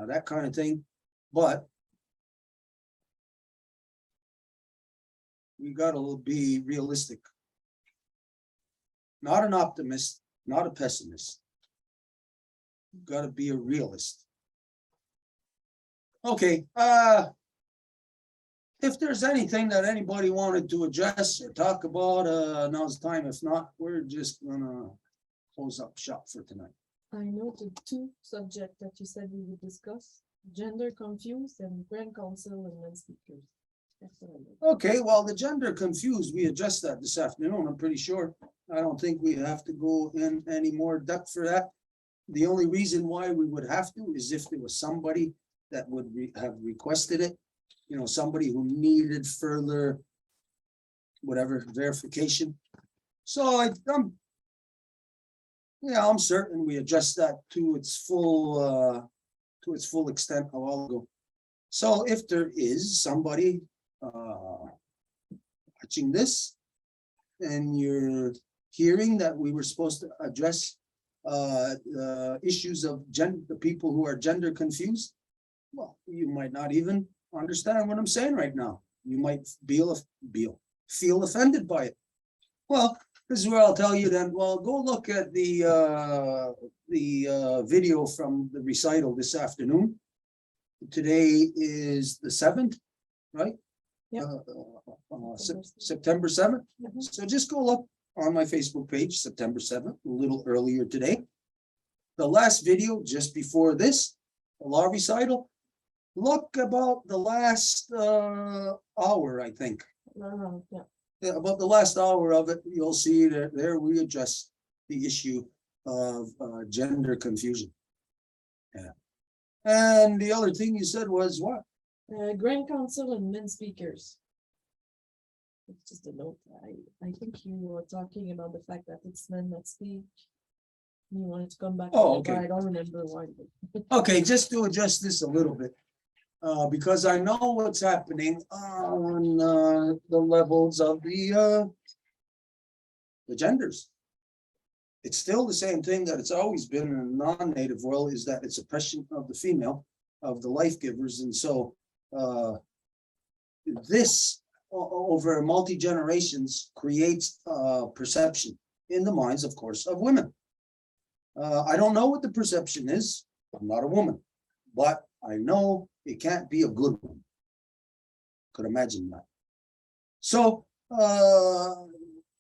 that kind of thing. But we got to be realistic. Not an optimist, not a pessimist. You've got to be a realist. Okay, if there's anything that anybody wanted to address or talk about, now's the time. If not, we're just gonna close up shop for tonight. I noted two subjects that you said we would discuss: gender confused and grand council and men speakers. That's what I noted. Okay, well, the gender confused, we addressed that this afternoon, I'm pretty sure. I don't think we have to go in any more depth for that. The only reason why we would have to is if there was somebody that would have requested it. Somebody who needed further, whatever, verification. So I'm certain we adjust that to its full extent a while ago. So if there is somebody watching this and you're hearing that we were supposed to address issues of the people who are gender confused, well, you might not even understand what I'm saying right now. You might feel offended by it. Well, this is where I'll tell you then, well, go look at the video from the recital this afternoon. Today is the 7th, right? Yeah. September 7th. Mhm. So just go look on my Facebook page, September 7th, a little earlier today. The last video just before this, the law recital, look about the last hour, I think. Yeah. Yeah, about the last hour of it, you'll see that there we address the issue of gender confusion. Yeah. And the other thing you said was what? Grand council and men speakers. It's just a note. I think you were talking about the fact that it's men that speak. You wanted to come back. Oh, to it, but okay. I don't remember why. Okay, just to adjust this a little bit. Because I know what's happening on the levels of the genders. It's still the same thing that it's always been in the non-native world, is that it's oppression of the female, of the life givers. And so this over multi-generations creates perception in the minds, of course, of women. I don't know what the perception is. I'm not a woman, but I know it can't be a good one. Could imagine that. So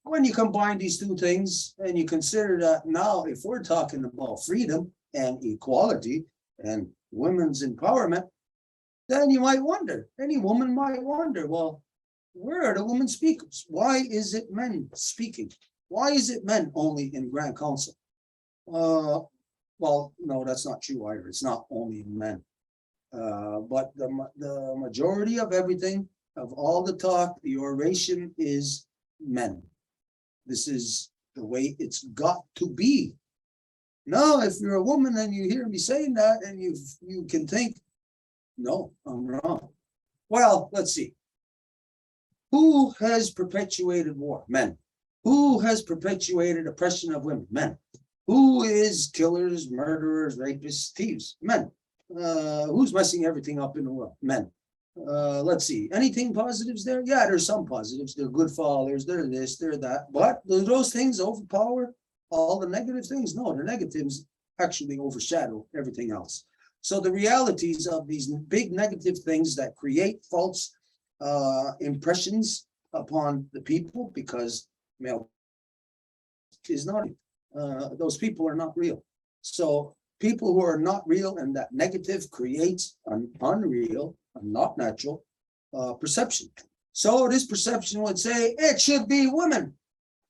when you combine these two things and you consider that now, if we're talking about freedom and equality and women's empowerment, then you might wonder, any woman might wonder, well, where are the women speakers? Why is it men speaking? Why is it men only in Grand Council? Well, no, that's not true either. It's not only men. But the majority of everything, of all the talk, the oration is men. This is the way it's got to be. Now, if you're a woman and you hear me saying that and you can think, no, I'm wrong. Well, let's see. Who has perpetuated war? Men. Who has perpetuated oppression of women? Men. Who is killers, murderers, rapists, thieves? Men. Who's messing everything up in the world? Men. Let's see. Anything positives there? Yeah, there's some positives. They're good fathers. They're this, they're that. But do those things overpower all the negative things? No, the negatives actually overshadow everything else. So the realities of these big negative things that create false impressions upon the people, because male is not, those people are not real. So people who are not real, and that negative creates an unreal, not natural perception. So this perception would say it should be women.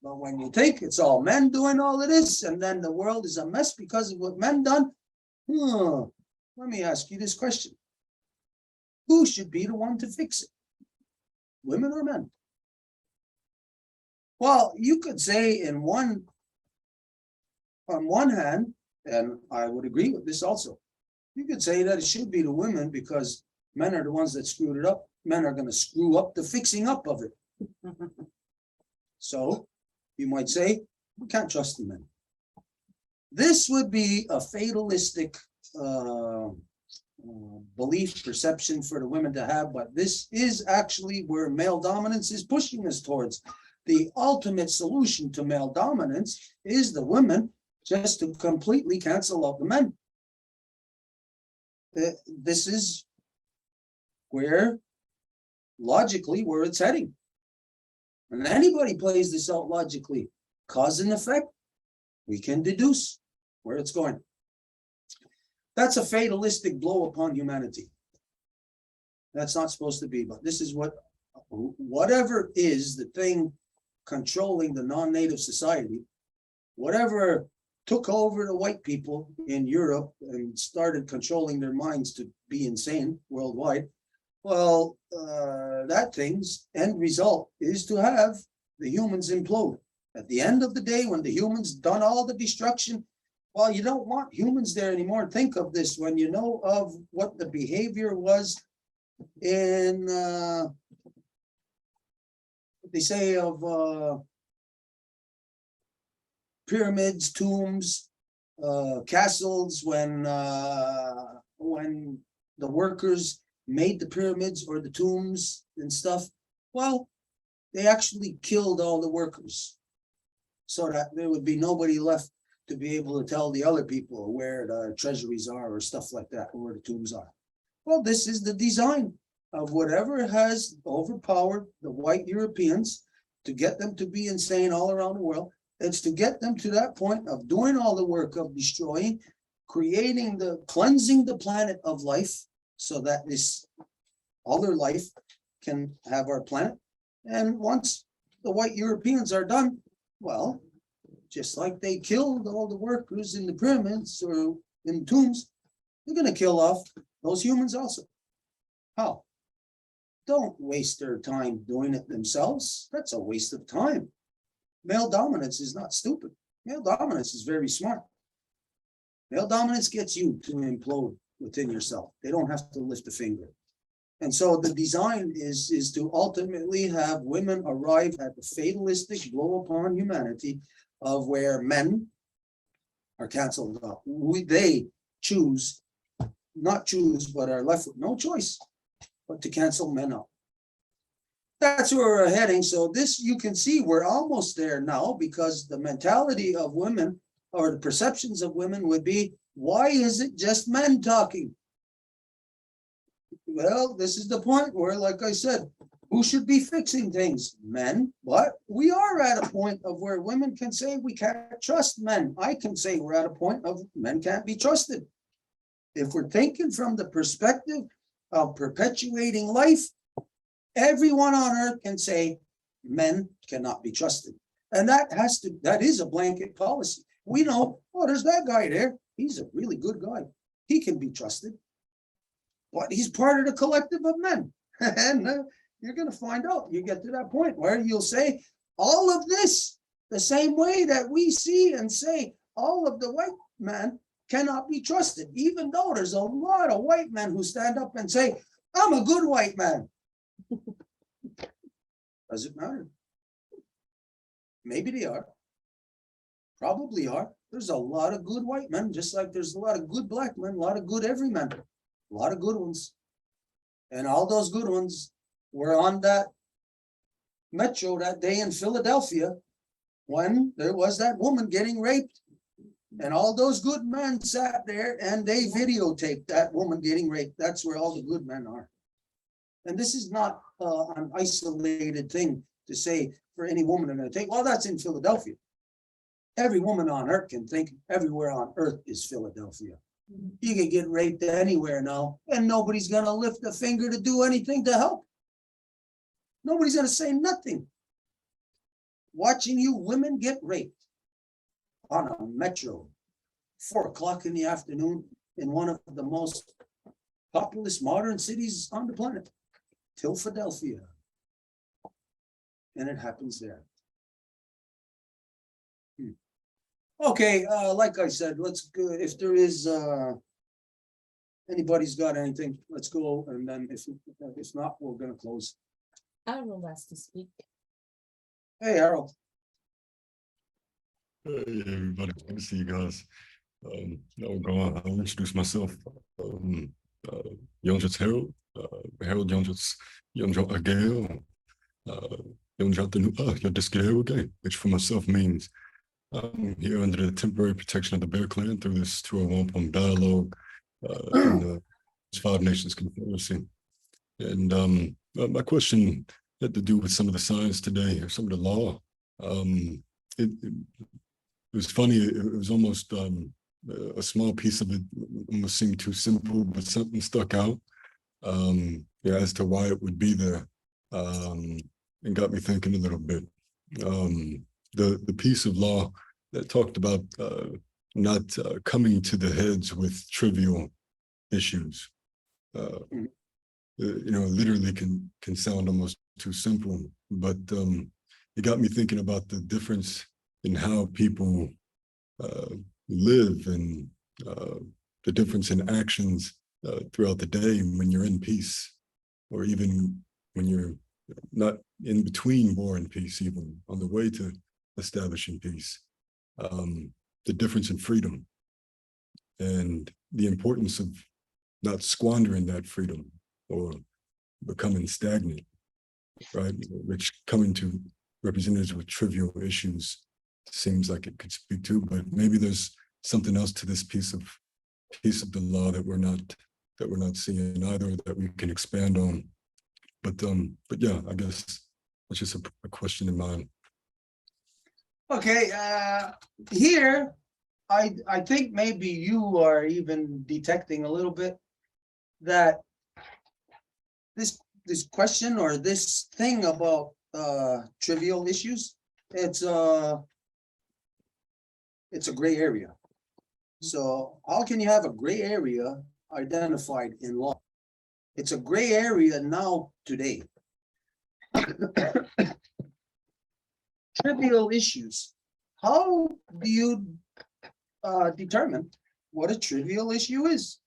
But when you think it's all men doing all of this, and then the world is a mess because of what men done, let me ask you this question. who should be the one to fix it? Women or men? Well, you could say on one hand, and I would agree with this also, you could say that it should be the women because men are the ones that screwed it up. Men are going to screw up the fixing up of it. So you might say, we can't trust the men. This would be a fatalistic belief, perception for the women to have, but this is actually where male dominance is pushing us towards. The ultimate solution to male dominance is the women just to completely cancel out the men. This is where, logically, where it's heading. And anybody plays this out logically, cause and effect, we can deduce where it's going. That's a fatalistic blow upon humanity. That's not supposed to be, but this is whatever is the thing controlling the non-native society, whatever took over the white people in Europe and started controlling their minds to be insane worldwide. Well, that thing's end result is to have the humans implode. At the end of the day, when the humans done all the destruction, well, you don't want humans there anymore. Think of this when you know of what the behavior was in, they say of pyramids, tombs, castles, when the workers made the pyramids or the tombs and stuff. Well, they actually killed all the workers so that there would be nobody left to be able to tell the other people where the treasuries are or stuff like that, or where the tombs are. Well, this is the design of whatever has overpowered the white Europeans to get them to be insane all around the world. It's to get them to that point of doing all the work of destroying, cleansing the planet of life so that this other life can have our planet. And once the white Europeans are done, well, just like they killed all the workers in the pyramids or in tombs, they're going to kill off those humans also. How? Don't waste their time doing it themselves. That's a waste of time. Male dominance is not stupid. Male dominance is very smart. Male dominance gets you to implode within yourself. They don't have to lift a finger. And so the design is to ultimately have women arrive at the fatalistic blow upon humanity of where men are canceled out. They choose, not choose, but are left with no choice but to cancel men out. That's where we're heading. So this, you can see we're almost there now, because the mentality of women or the perceptions of women would be, why is it just men talking? Well, this is the point where, like I said, who should be fixing things? Men. But we are at a point of where women can say we can't trust men. I can say we're at a point of men can't be trusted. If we're thinking from the perspective of perpetuating life, everyone on earth can say men cannot be trusted. And that is a blanket policy. We know, oh, there's that guy there. He's a really good guy. He can be trusted. But he's part of the collective of men. And you're going to find out. You get to that point where you'll say all of this the same way that we see and say all of the white men cannot be trusted, even though there's a lot of white men who stand up and say, I'm a good white man. Does it matter? Maybe they are. Probably are. There's a lot of good white men, just like there's a lot of good black men, a lot of good every man, a lot of good ones. And all those good ones were on that metro that day in Philadelphia when there was that woman getting raped. And all those good men sat there and they videotaped that woman getting raped. That's where all the good men are. And this is not an isolated thing to say for any woman in a take. Well, that's in Philadelphia. Every woman on earth can think everywhere on earth is Philadelphia. You can get raped anywhere now, and nobody's going to lift a finger to do anything to help. Nobody's going to say nothing. Watching you women get raped on a metro, 4 o'clock in the afternoon, in one of the most populous modern cities on the planet, till Philadelphia. And it happens there. Okay, like I said, let's go, if there is, anybody's got anything, let's go, and then if not, we're gonna close. I will last to speak. Hey, Harold. Hey everybody, good to see you guys. I'll introduce myself. Jongens Harold, Harold Jongens Ageo, Jongens which for myself means I'm here under the temporary protection of the Bear Clan through this tour of Wampum dialogue in the Five Nations Confederacy. And my question had to do with some of the science today, or some of the law. It was funny, it was almost a small piece of it almost seemed too simple, but something stuck out as to why it would be there, and got me thinking a little bit. The piece of law that talked about not coming to the heads with trivial issues, literally can sound almost too simple, but it got me thinking about the difference in how people live, and the difference in actions throughout the day when you're in peace, or even when you're not in between war and peace, even on the way to establishing peace. The difference in freedom and the importance of not squandering that freedom or becoming stagnant, right? Which coming to representatives with trivial issues seems like it could speak to, but maybe there's something else to this piece of the law that we're not seeing either, that we can expand on. But yeah, I guess that's just a question in mind. Okay, here, I think maybe you are even detecting a little bit that this question or this thing about trivial issues, it's a gray area. So how can you have a gray area identified in law? It's a gray area now today. Trivial issues. How do you determine what a trivial issue is?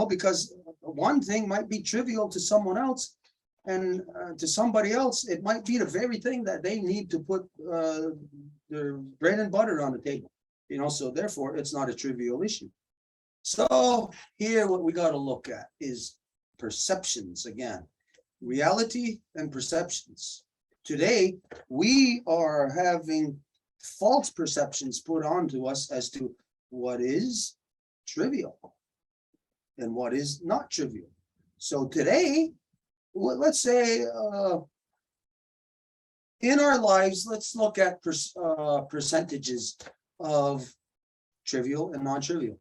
Because one thing might be trivial to someone else, and to somebody else, it might be the very thing that they need to put their bread and butter on the table. So therefore, it's not a trivial issue. So here, what we got to look at is perceptions again, reality and perceptions. Today, we are having false perceptions put onto us as to what is trivial and what is not trivial. So today, let's say in our lives, let's look at percentages of trivial and non-trivial.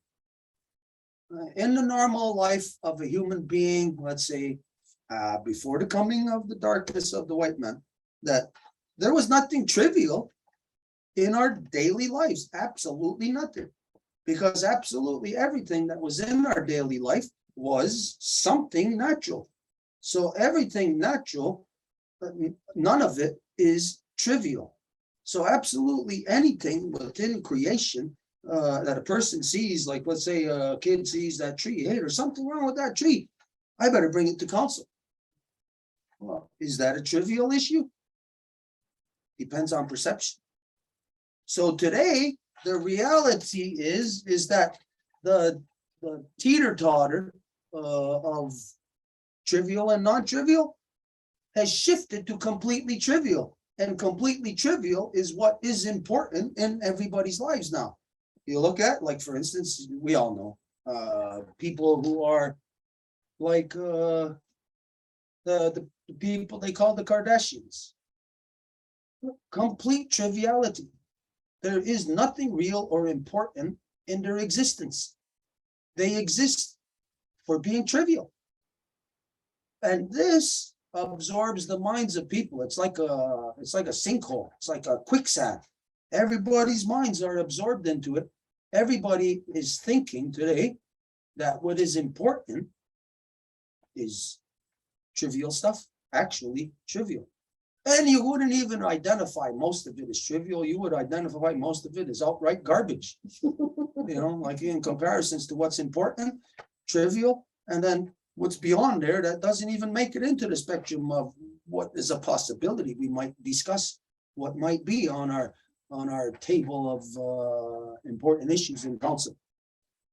In the normal life of a human being, let's say before the coming of the darkness of the white man, that there was nothing trivial in our daily lives, absolutely nothing, because absolutely everything that was in our daily life was something natural. So everything natural, none of it is trivial. So absolutely anything within creation that a person sees, like let's say a kid sees that tree, hey, there's something wrong with that tree, I better bring it to council. Well, is that a trivial issue? Depends on perception. So today, the reality is that the teeter-totter of trivial and non-trivial has shifted to completely trivial. And completely trivial is what is important in everybody's lives now. You look at, like, for instance, we all know people who are like the people they call the Kardashians. Complete triviality. There is nothing real or important in their existence. They exist for being trivial. And this absorbs the minds of people. It's like a sinkhole. It's like a quicksand. Everybody's minds are absorbed into it. Everybody is thinking today that what is important is trivial stuff, actually trivial. And you wouldn't even identify most of it as trivial. You would identify most of it as outright garbage. Like in comparisons to what's important, trivial, and then what's beyond there that doesn't even make it into the spectrum of what is a possibility. We might discuss what might be on our table of important issues in council.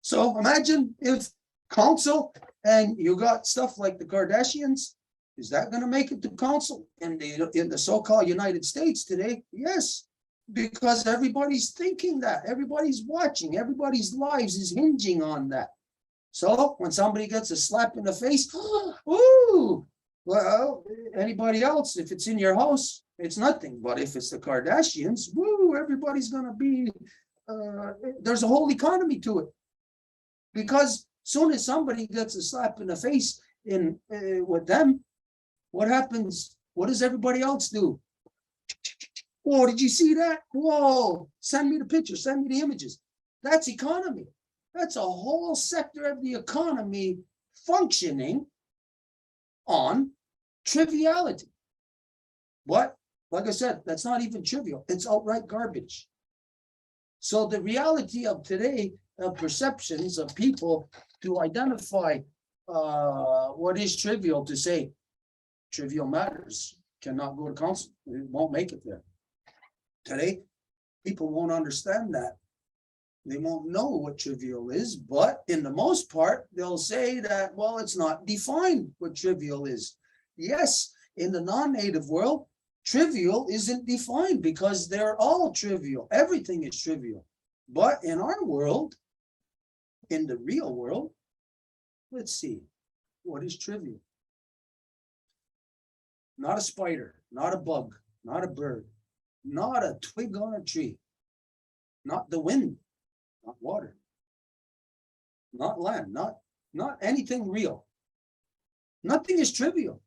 So imagine if council and you got stuff like the Kardashians, is that going to make it to council in the so-called United States today? Yes, because everybody's thinking that, everybody's watching, everybody's lives is hinging on that. So when somebody gets a slap in the face, ooh, well, anybody else, if it's in your house, it's nothing. But if it's the Kardashians, woo, everybody's going to be, there's a whole economy to it. Because soon as somebody gets a slap in the face with them, what happens? What does everybody else do? Whoa, did you see that? Whoa, send me the picture, send me the images. That's economy. That's a whole sector of the economy functioning on triviality. But like I said, that's not even trivial. It's outright garbage. So the reality of today, perceptions of people to identify what is trivial, to say trivial matters cannot go to council. It won't make it there. Today, people won't understand that. They won't know what trivial is, but in the most part, they'll say that, well, it's not defined what trivial is. Yes, in the non-native world, trivial isn't defined because they're all trivial. Everything is trivial. But in our world, in the real world, let's see, what is trivial? Not a spider, not a bug, not a bird, not a twig on a tree, not the wind, not water, not land, not anything real. Nothing is trivial.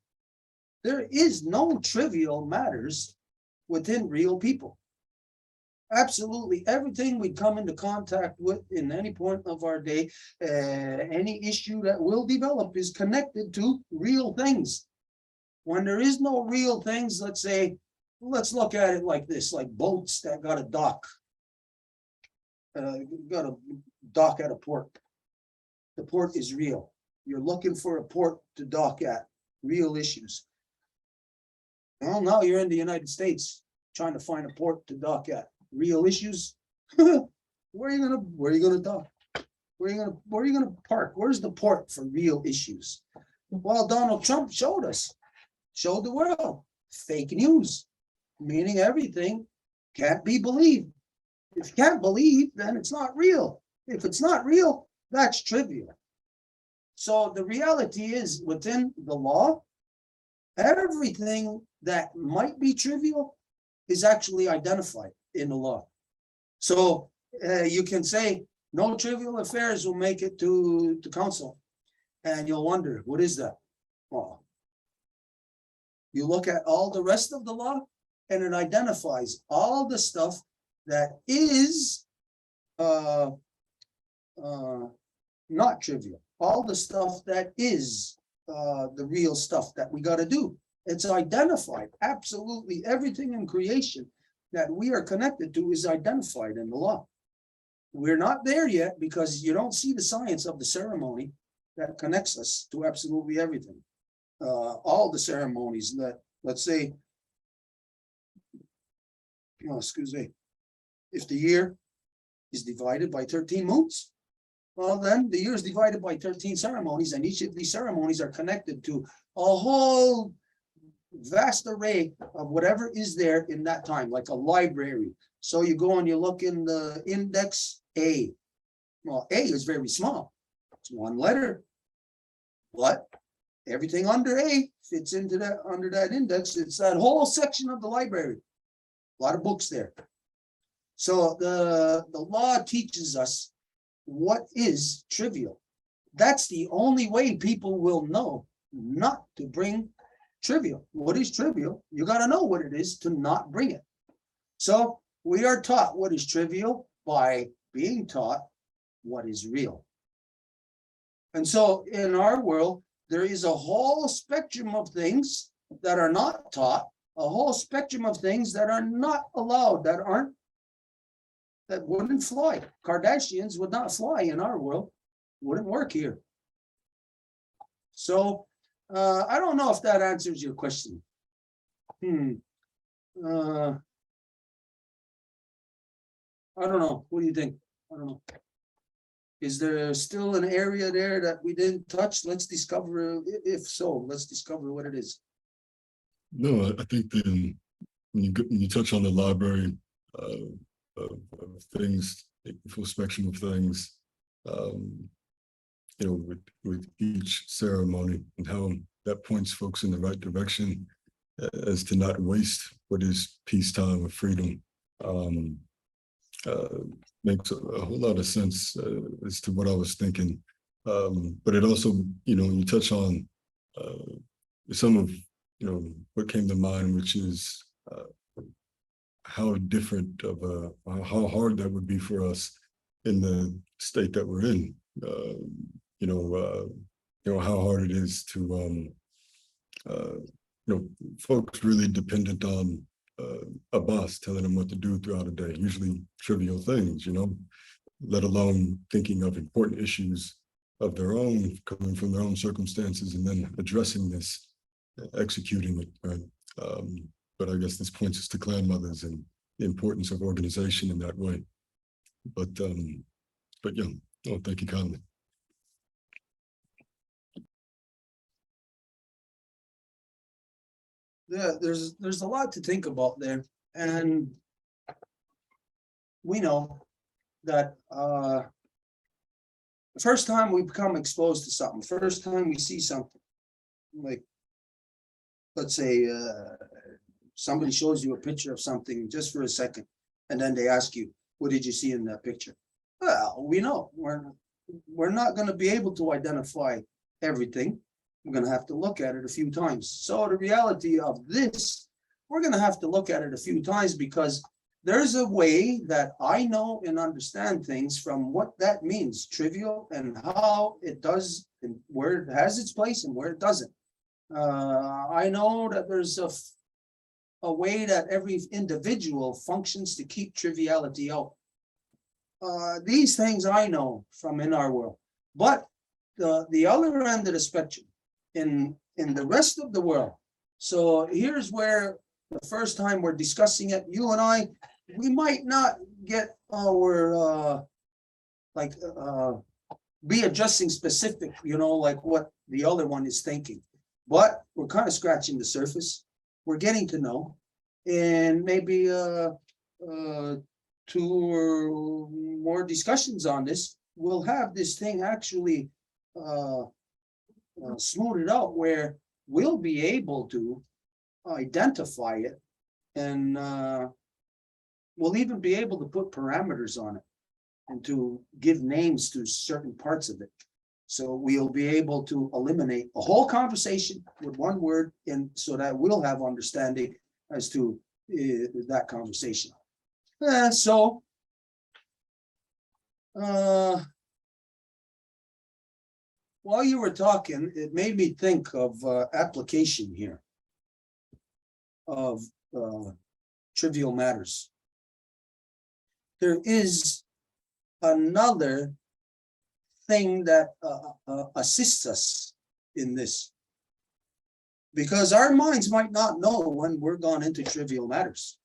There is no trivial matters within real people. Absolutely everything we come into contact with in any point of our day, any issue that will develop is connected to real things. When there is no real things, let's say, let's look at it like this, like boats that got a dock. Got a dock at a port. The port is real. You're looking for a port to dock at, real issues. Well, now you're in the United States trying to find a port to dock at, real issues. Where are you gonna dock? Where are you gonna park? Where's the port for real issues? Well, Donald Trump showed the world fake news, meaning everything can't be believed. If you can't believe, then it's not real. If it's not real, that's trivial. So the reality is, within the law, everything that might be trivial is actually identified in the law. So you can say no trivial affairs will make it to council, and you'll wonder, what is that? Well, you look at all the rest of the law, and it identifies all the stuff that is not trivial, all the stuff that is the real stuff that we got to do. It's identified. Absolutely everything in creation that we are connected to is identified in the law. We're not there yet because you don't see the science of the ceremony that connects us to absolutely everything. All the ceremonies that, let's say, excuse me, if the year is divided by 13 moons, well, then the year is divided by 13 ceremonies, and each of these ceremonies are connected to a whole vast array of whatever is there in that time, like a library. So you go and you look in the index A. Well, A is very small. It's one letter. But everything under A fits into that, under that index. It's that whole section of the library. A lot of books there. So the law teaches us what is trivial. That's the only way people will know not to bring trivial. What is trivial? You got to know what it is to not bring it. So we are taught what is trivial by being taught what is real. And so in our world, there is a whole spectrum of things that are not taught, a whole spectrum of things that are not allowed, that wouldn't fly. Kardashians would not fly in our world, wouldn't work here. So I don't know if that answers your question. I don't know. What do you think? I don't know. Is there still an area there that we didn't touch? Let's discover, if so, let's discover what it is. No, I think when you touch on the library of things, the full spectrum of things, with each ceremony and how that points folks in the right direction as to not waste what is peacetime or freedom. Makes a whole lot of sense as to what I was thinking. But it also, you touch on some of, what came to mind, which is how different of how hard that would be for us in the state that we're in. How hard it is to, folks really dependent on a boss telling them what to do throughout the day, usually trivial things, let alone thinking of important issues of their own, coming from their own circumstances, and then addressing this, executing it, right? But I guess this points us to clan mothers and the importance of organization in that way. But yeah, thank you kindly. Yeah, there's a lot to think about there, and we know that the first time we become exposed to something, first time we see something, like let's say somebody shows you a picture of something just for a second, and then they ask you, what did you see in that picture? Well, we know we're not going to be able to identify everything. We're going to have to look at it a few times. So the reality of this, we're going to have to look at it a few times, because there's a way that I know and understand things from what that means, trivial, and how it does, and where it has its place and where it doesn't. I know that there's a way that every individual functions to keep triviality out. These things I know from in our world, but the other end of the spectrum, in the rest of the world. So here's where the first time we're discussing it, you and I, we might not get our be adjusting specific, like what the other one is thinking, but we're kind of scratching the surface. We're getting to know, and maybe 2 or more discussions on this, we'll have this thing actually smooth it out, where we'll be able to identify it, and we'll even be able to put parameters on it and to give names to certain parts of it. So we'll be able to eliminate a whole conversation with one word, and so that we'll have understanding as to that conversation. While you were talking, it made me think of application here of trivial matters. There is another thing that assists us in this, because our minds might not know when we're gone into trivial matters.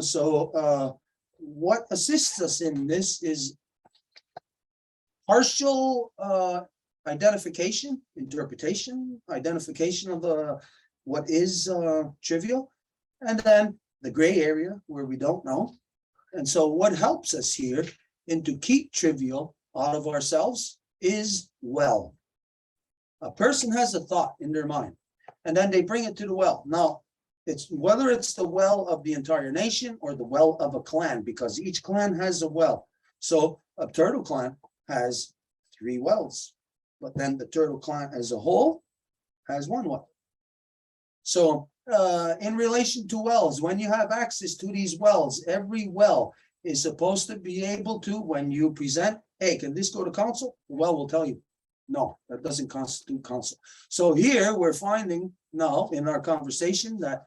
So what assists us in this is partial identification, interpretation, identification of what is trivial, and then the gray area where we don't know. And so what helps us here and to keep trivial out of ourselves is well. A person has a thought in their mind, and then they bring it to the well. Now, it's whether it's the well of the entire nation or the well of a clan, because each clan has a well. So a turtle clan has 3 wells, but then the turtle clan as a whole has 1 well. So in relation to wells, when you have access to these wells, every well is supposed to be able to, when you present, hey, can this go to council? The well will tell you. No, that doesn't constitute counsel. So here we're finding now in our conversation that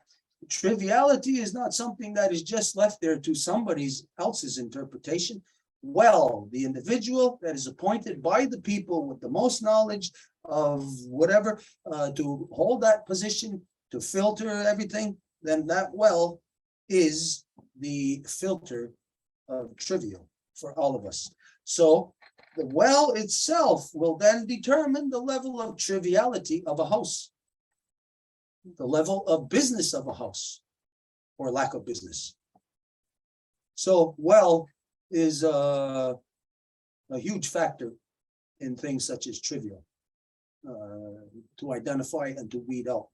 triviality is not something that is just left there to somebody else's interpretation. Well, the individual that is appointed by the people with the most knowledge of whatever, to hold that position, to filter everything, then that well is the filter of trivial for all of us. So the well itself will then determine the level of triviality of a house, the level of business of a house, or lack of business. So well is a huge factor in things such as trivial, to identify and to weed out.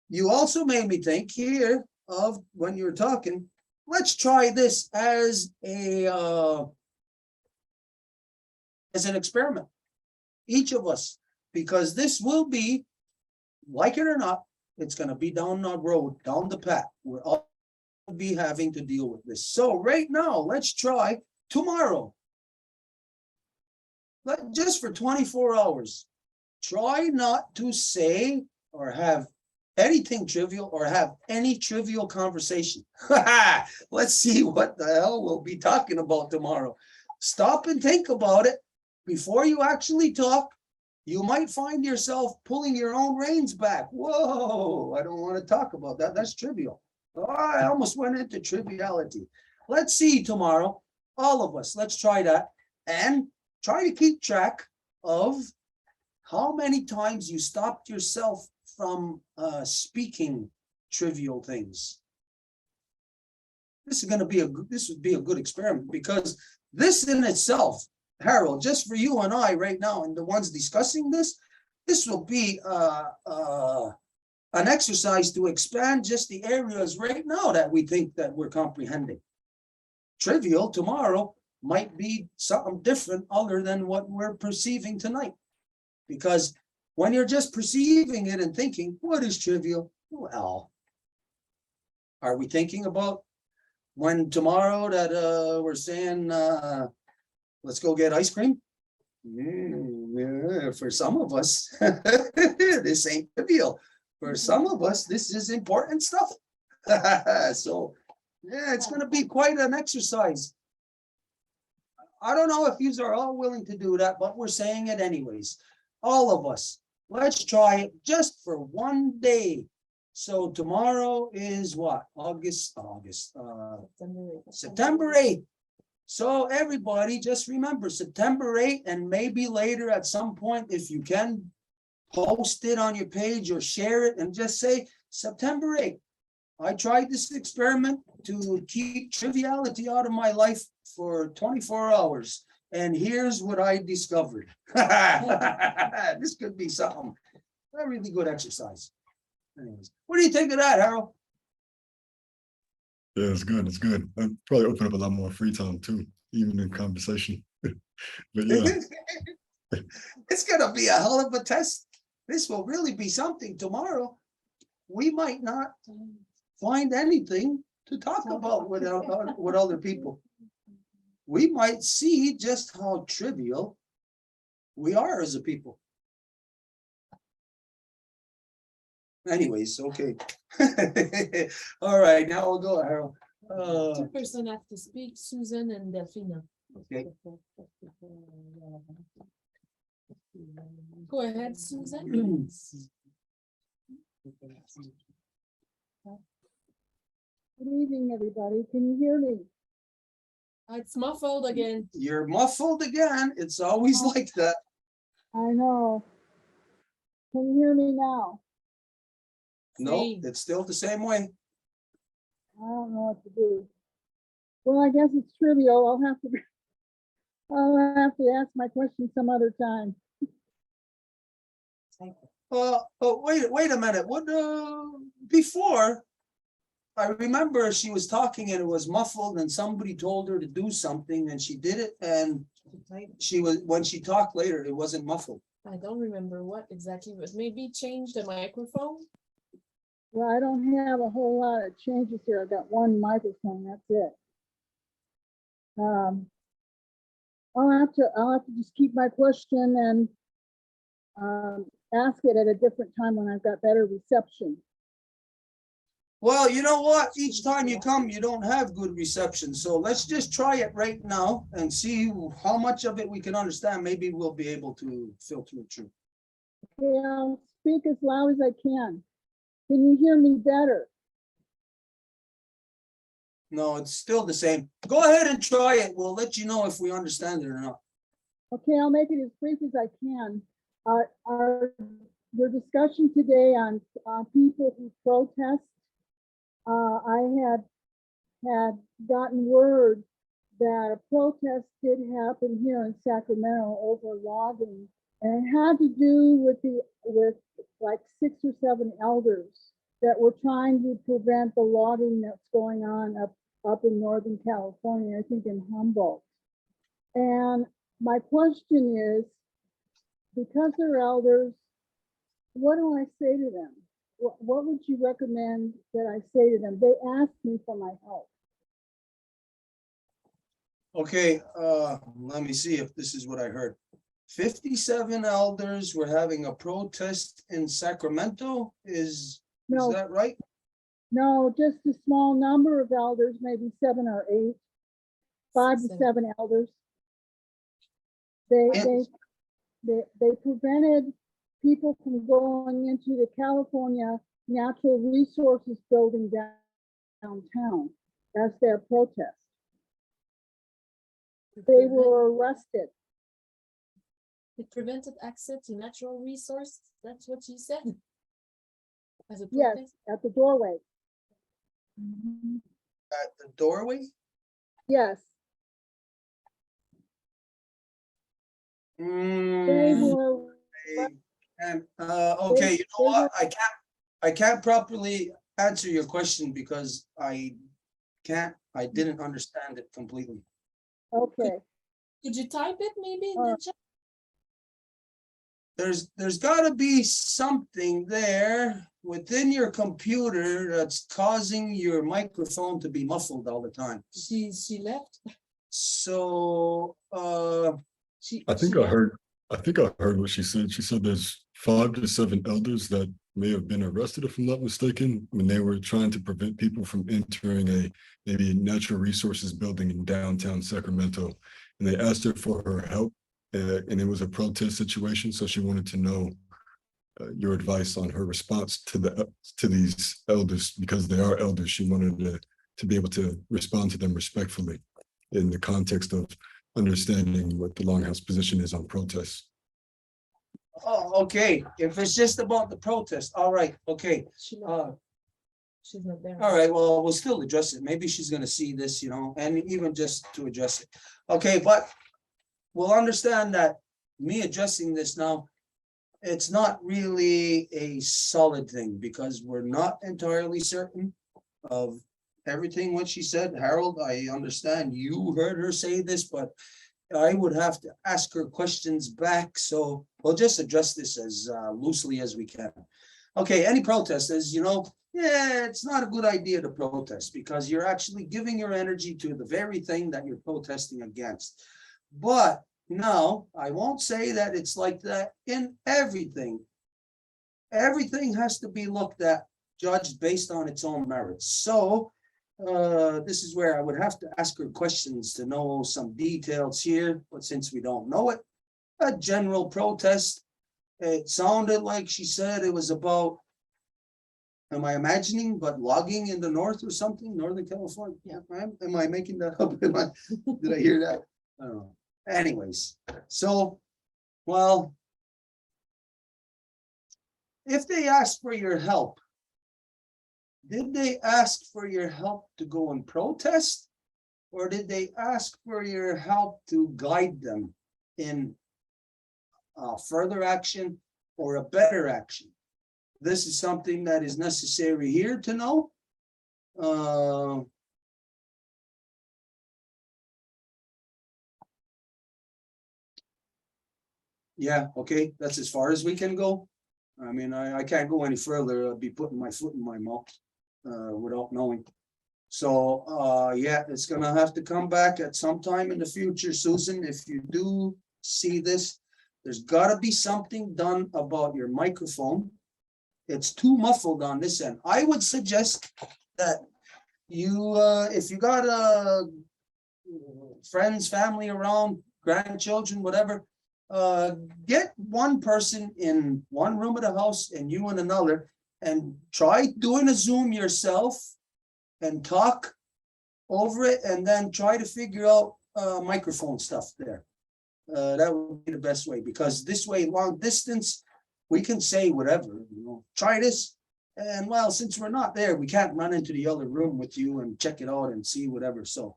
You also made me think here of, when you're talking, let's try this as an experiment, each of us, because this will be, like it or not, it's going to be down the road, down the path. We're all be having to deal with this. So right now, let's try tomorrow. Just for 24 hours, try not to say or have anything trivial or have any trivial conversation. Let's see what the hell we'll be talking about tomorrow. Stop and think about it before you actually talk. You might find yourself pulling your own reins back. Whoa, I don't want to talk about that. That's trivial. Oh, I almost went into triviality. Let's see tomorrow, all of us, let's try that and try to keep track of how many times you stopped yourself from speaking trivial things. This would be a good experiment, because this in itself, Harold, just for you and I right now, and the ones discussing this will be an exercise to expand just the areas right now that we think that we're comprehending. Trivial tomorrow might be something different other than what we're perceiving tonight. Because when you're just perceiving it and thinking, what is trivial? Well, are we thinking about when tomorrow that we're saying, let's go get ice cream? Yeah, for some of us, this ain't trivial. For some of us, this is important stuff. So, yeah, it's going to be quite an exercise. I don't know if you are all willing to do that, but we're saying it anyways. All of us, let's try it just for one day. So tomorrow is what? September 8th. So everybody just remember September 8th, and maybe later at some point, if you can, post it on your page or share it and just say September 8th. I tried this experiment to keep triviality out of my life for 24 hours. And here's what I discovered. This could be something, a really good exercise. Anyways, what do you think of that, Harold? Yeah, it's good. It's good. I'll probably open up a lot more free time too, even in conversation. But yeah. It's gonna be a hell of a test. This will really be something tomorrow. We might not find anything to talk about with other people. We might see just how trivial we are as a people. Anyways, okay. All right, now we'll go, Harold. Two person have to speak, Susan and Delphina. Okay. Go ahead, Susan. Good evening, everybody. Can you hear me? It's muffled again. You're muffled again. It's always like that. I know. Can you hear me now? No, Same. it's still the same way. I don't know what to do. Well, I guess it's trivial. I'll have to ask my question some other time. Oh, wait a minute. What, before, I remember she was talking and it was muffled and somebody told her to do something and she did it, and when she talked later, it wasn't muffled. I don't remember what exactly, but maybe change the microphone. Well, I don't have a whole lot of changes here. I've got one microphone, that's it. I'll have to just keep my question, and ask it at a different time when I've got better reception. Well, you know what? Each time you come, you don't have good reception. So let's just try it right now and see how much of it we can understand. Maybe we'll be able to filter it through. Okay, I'll speak as loud as I can. Can you hear me better? No, it's still the same. Go ahead and try it. We'll let you know if we understand it or not. Okay, I'll make it as brief as I can. Your discussion today on people who protest, I had gotten word that a protest did happen here in Sacramento over logging, and it had to do with like 6 or 7 elders that were trying to prevent the logging that's going on up in Northern California, I think in Humboldt. And my question is, because they're elders, what do I say to them? What would you recommend that I say to them? They asked me for my help. Okay, let me see if this is what I heard. 57 elders were having a protest in Sacramento. Is No, that right? no, just a small number of elders, maybe 7 or 8, 5 to 7 elders. They prevented people from going into the California Natural Resources building downtown. That's their protest. They were arrested. It prevented access to natural resources. That's what you said. As a Yes, protest? at the doorway. At the doorway? Yes, they were. And, okay, you know what? I can't properly answer your question because I didn't understand it completely. Okay. Could you type it maybe in the chat? There's gotta be something there within your computer that's causing your microphone to be muffled all the time. She left. So, I think I heard what she said. She said there's 5 to 7 elders that may have been arrested, if I'm not mistaken, when they were trying to prevent people from entering maybe natural resources building in downtown Sacramento. And they asked her for her help, and it was a protest situation. So she wanted to know your advice on her response to these elders, because they are elders. She wanted to be able to respond to them respectfully in the context of understanding what the Longhouse position is on protests. oh, okay, if it's just about the protest, all right, okay. She left. She's not there. All right, well, we'll still address it. Maybe she's gonna see this, and even just to address it. Okay, but we'll understand that me addressing this now, it's not really a solid thing because we're not entirely certain of everything what she said. Harold, I understand you heard her say this, but I would have to ask her questions back. So we'll just address this as loosely as we can. Okay, any protesters, yeah, it's not a good idea to protest because you're actually giving your energy to the very thing that you're protesting against. But no, I won't say that it's like that in everything. Everything has to be looked at, judged based on its own merits. So this is where I would have to ask her questions to know some details here, but since we don't know it, a general protest. It sounded like she said it was about, am I imagining, but logging in the north or something, Northern California? Yeah, am I making that up? Did I hear that? I don't know. Anyways, so, well, if they ask for your help, did they ask for your help to go and protest? Or did they ask for your help to guide them in further action or a better action? This is something that is necessary here to know. Yeah, okay, that's as far as we can go. I mean, I can't go any further. I'll be putting my foot in my mouth without knowing. So, yeah, it's gonna have to come back at some time in the future, Susan, if you do see this. There's gotta be something done about your microphone. It's too muffled on this end. I would suggest that you, if you got, friends, family around, grandchildren, whatever, get one person in one room of the house and you in another, and try doing a Zoom yourself and talk over it, and then try to figure out microphone stuff there. That would be the best way, because this way, long distance, we can say whatever, try this. And well, since we're not there, we can't run into the other room with you and check it out and see whatever. So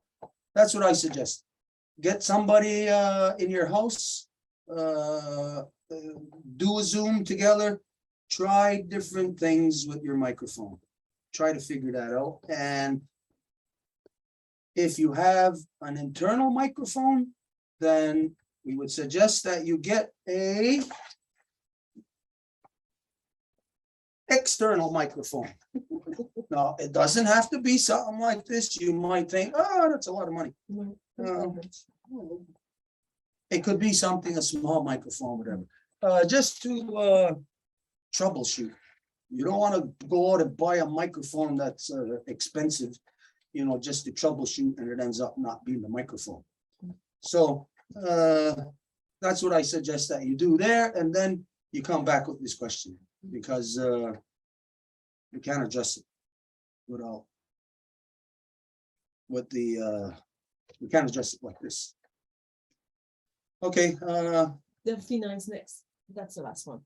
that's what I suggest. Get somebody in your house, do a Zoom together, try different things with your microphone. Try to figure that out. And if you have an internal microphone, then we would suggest that you get a external microphone. No, it doesn't have to be something like this. You might think, oh, that's a lot of money. It could be something, a small microphone, whatever, just to troubleshoot. You don't want to go out and buy a microphone that's expensive, just to troubleshoot, and it ends up not being the microphone. So that's what I suggest that you do there, and then you come back with this question, because you can't adjust it without with the we can't adjust it like this. Okay, Delphina is next. That's the last one.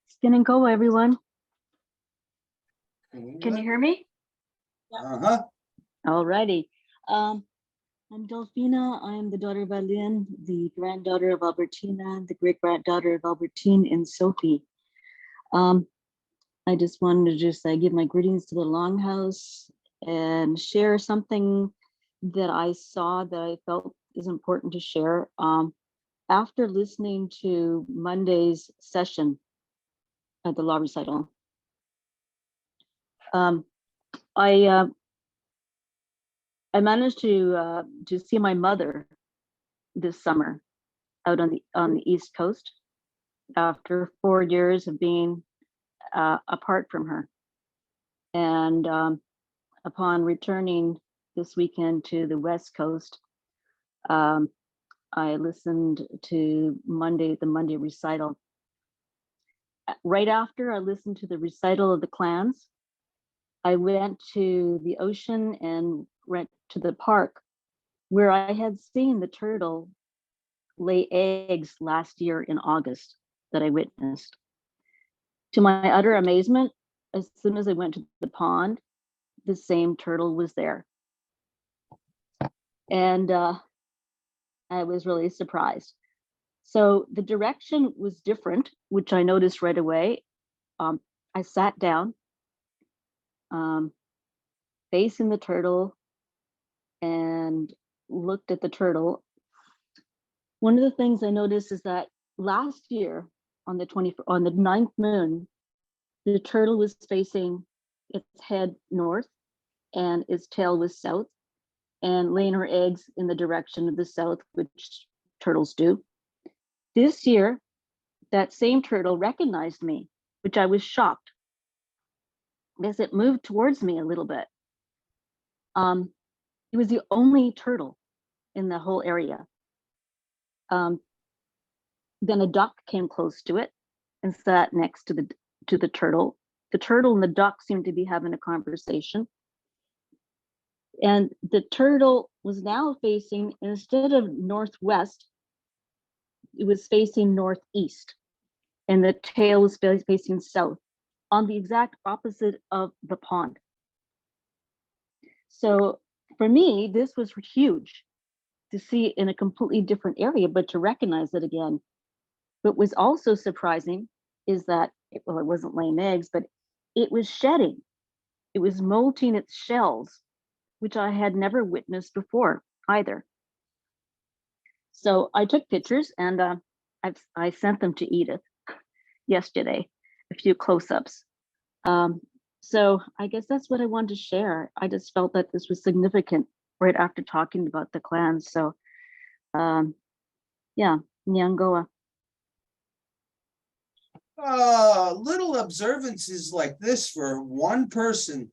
Spin and go, everyone. Can you hear me? Uh-huh. Alrighty. I'm Delphina. I'm the daughter of Aline, the granddaughter of Albertina, the great granddaughter of Albertine and Sophie. I just wanted to just give my greetings to the Longhouse and share something that I saw that I felt is important to share. After listening to Monday's session at the law recital, I managed to see my mother this summer out on the East Coast after 4 years of being apart from her. And upon returning this weekend to the West Coast, I listened to the Monday recital. Right after I listened to the recital of the clans, I went to the ocean and went to the park where I had seen the turtle lay eggs last year in August that I witnessed. To my utter amazement, as soon as I went to the pond, the same turtle was there. And I was really surprised. So the direction was different, which I noticed right away. I sat down, facing the turtle, and looked at the turtle. One of the things I noticed is that last year on the 9th moon, the turtle was facing its head north and its tail was south, and laying her eggs in the direction of the south, which turtles do. This year, that same turtle recognized me, which I was shocked, because it moved towards me a little bit. It was the only turtle in the whole area. Then a duck came close to it and sat next to the turtle. The turtle and the duck seemed to be having a conversation. And the turtle was now facing, instead of northwest, it was facing northeast. And the tail was facing south, on the exact opposite of the pond. So for me, this was huge to see in a completely different area, but to recognize it again. What was also surprising is that, it wasn't laying eggs, but it was shedding. It was molting its shells, which I had never witnessed before either. So I took pictures and I sent them to Edith yesterday, a few close-ups. So I guess that's what I wanted to share. I just felt that this was significant right after talking about the clans. So Yeah, Nyangoa. Little observances like this for one person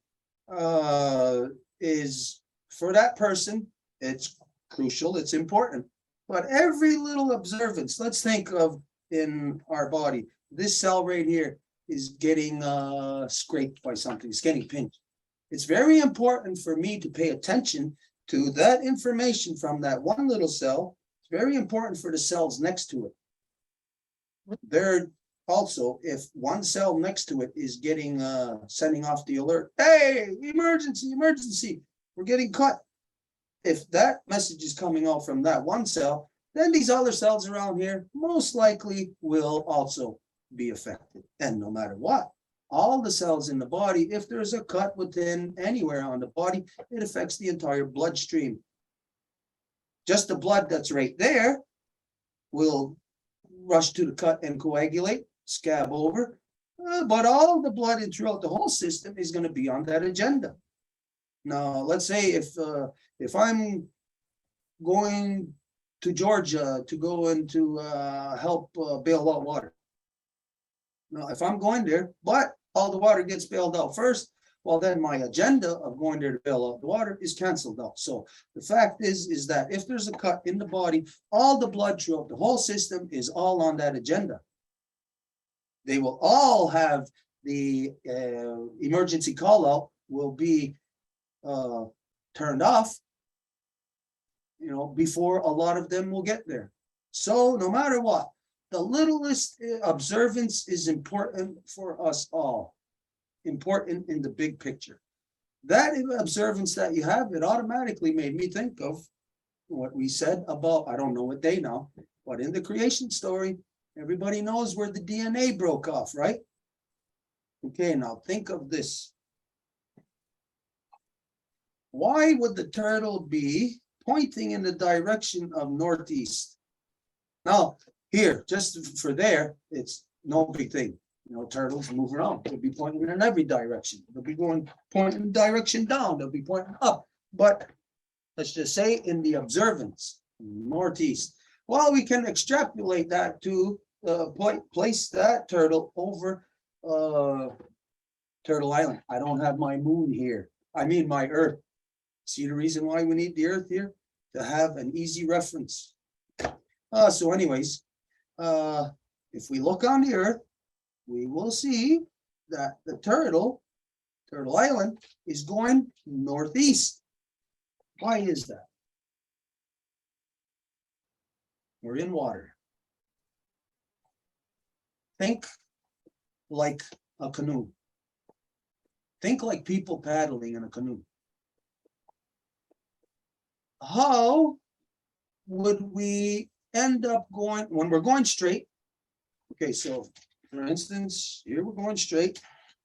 is for that person, it's crucial, it's important. But every little observance, let's think of in our body, this cell right here is getting scraped by something, it's getting pinched. It's very important for me to pay attention to that information from that one little cell. It's very important for the cells next to it. They're also, if one cell next to it is getting sending off the alert, hey, emergency, emergency, we're getting cut. If that message is coming out from that one cell, then these other cells around here most likely will also be affected. And no matter what, all the cells in the body, if there's a cut within anywhere on the body, it affects the entire bloodstream. Just the blood that's right there will rush to the cut and coagulate, scab over, but all the blood in throughout the whole system is going to be on that agenda. Now, let's say if I'm going to Georgia to go and to help bail out water. Now, if I'm going there, but all the water gets bailed out first, well, then my agenda of going there to bail out the water is canceled out. So the fact is that if there's a cut in the body, all the blood throughout the whole system is all on that agenda. They will all have the emergency call out will be turned off, you know, before a lot of them will get there. So no matter what, the littlest observance is important for us all, important in the big picture. That observance that you have, it automatically made me think of what we said about, I don't know what day now, but in the creation story, everybody knows where the DNA broke off, right? Okay, now think of this. Why would the turtle be pointing in the direction of northeast? Now, here, just for there, it's no big thing. You know, turtles move around. They'll be pointing in every direction. They'll be pointing direction down. They'll be pointing up. But let's just say in the observance, northeast. Well, we can extrapolate that to place that turtle over Turtle Island. I don't have my moon here. I mean my Earth. See the reason why we need the Earth here? To have an easy reference. So anyways, if we look on the Earth, we will see that the Turtle Island, is going northeast. Why is that? We're in water. Think like a canoe. Think like people paddling in a canoe. How would we end up going when we're going straight? Okay, so for instance, here we're going straight.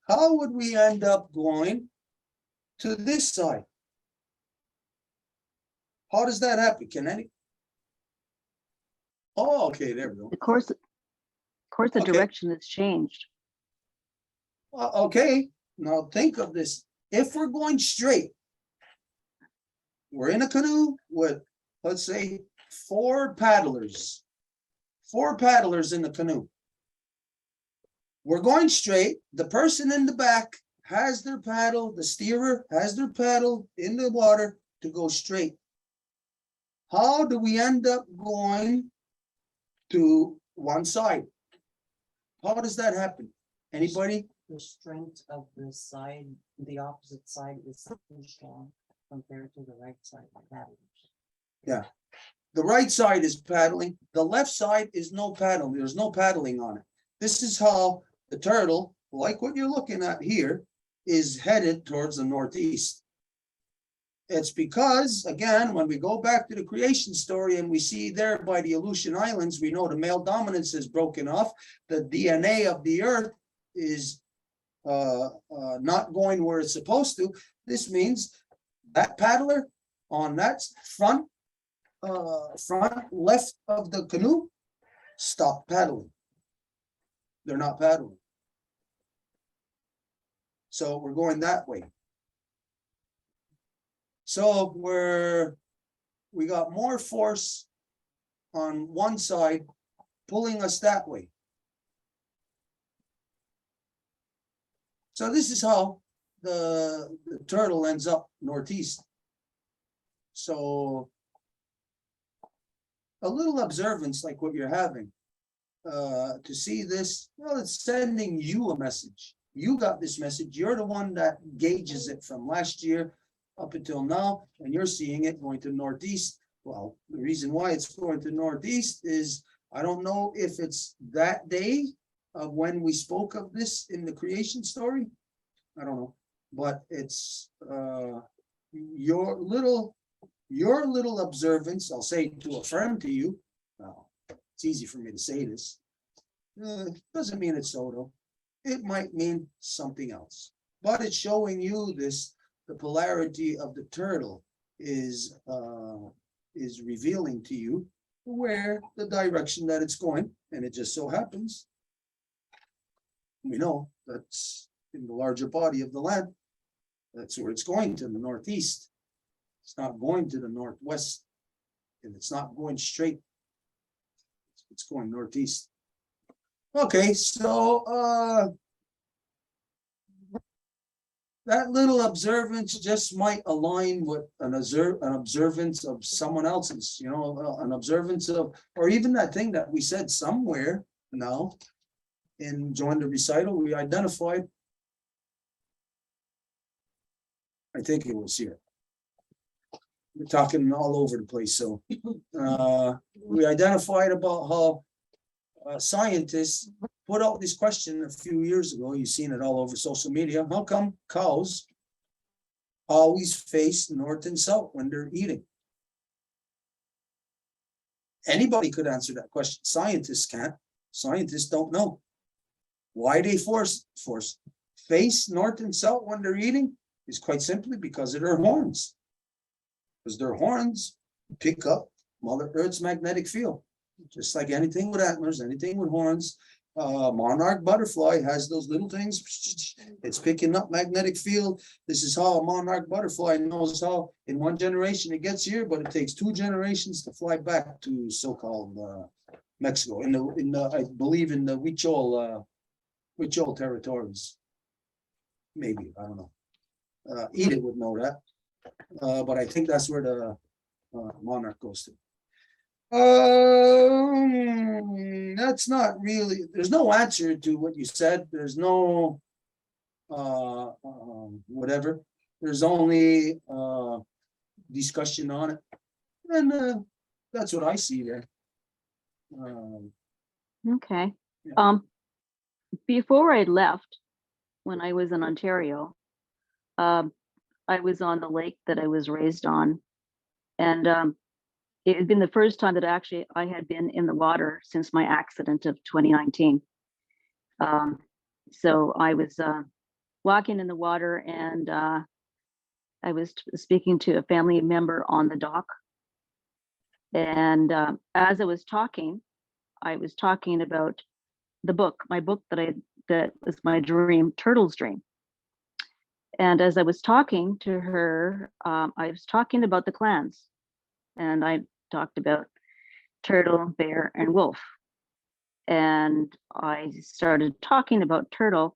How would we end up going to this side? How does that happen? Can any? Oh, okay, there we go. Of course, the Okay. direction has changed. Okay, now think of this. If we're going straight, we're in a canoe with, let's say, 4 paddlers. 4 paddlers in the canoe. We're going straight. The person in the back has their paddle. The steerer has their paddle in the water to go straight. How do we end up going to one side? How does that happen? Anybody? The strength of the side, the opposite side is too strong compared to the right side of paddlers. Yeah. The right side is paddling. The left side is no paddling. There's no paddling on it. This is how the turtle, like what you're looking at here, is headed towards the northeast. It's because, again, when we go back to the creation story and we see there by the Aleutian Islands, we know the male dominance is broken off. The DNA of the earth is not going where it's supposed to. This means that paddler on that front left of the canoe stop paddling. They're not paddling. So we're going that way. So we got more force on one side, pulling us that way. So this is how the turtle ends up northeast. So a little observance like what you're having, to see this, well, it's sending you a message. You got this message. You're the one that gauges it from last year up until now, and you're seeing it going to northeast. Well, the reason why it's going to northeast is, I don't know if it's that day of when we spoke of this in the creation story. I don't know, but it's your little observance, I'll say, to affirm to you. It's easy for me to say this. Doesn't mean it's so though. It might mean something else, but it's showing you this, the polarity of the turtle is revealing to you where the direction that it's going, and it just so happens, we know that's in the larger body of the land. That's where it's going, to the northeast. It's not going to the northwest, and it's not going straight. It's going northeast. Okay, so that little observance just might align with an observance of someone else's, you know, an observance of, or even that thing that we said somewhere now in Join the Recital, we identified, I think it was here. We're talking all over the place, so we identified about how scientists put out this question a few years ago. You've seen it all over social media. How come cows always face north and south when they're eating? Anybody could answer that question. Scientists can't. Scientists don't know why they face north and south when they're eating. Is quite simply because of their horns. Because their horns pick up Mother Earth's magnetic field. Just like anything with antlers, anything with horns. Monarch butterfly has those little things. It's picking up magnetic field. This is how a monarch butterfly knows how in one generation it gets here, but it takes 2 generations to fly back to so-called Mexico. In the I believe in the Huichol territories. Maybe, I don't know. Edith would know that, but I think that's where the monarch goes to. That's not really, there's no answer to what you said. There's no whatever. There's only discussion on it, and that's what I see there. Okay. Yeah. Before I left, when I was in Ontario, I was on the lake that I was raised on, and it had been the first time that actually I had been in the water since my accident of 2019. So I was walking in the water, and I was speaking to a family member on the dock. And as I was talking about the book, my book that was my dream, Turtle's Dream. And as I was talking to her, I was talking about the clans, and I talked about turtle, bear, and wolf. And I started talking about turtle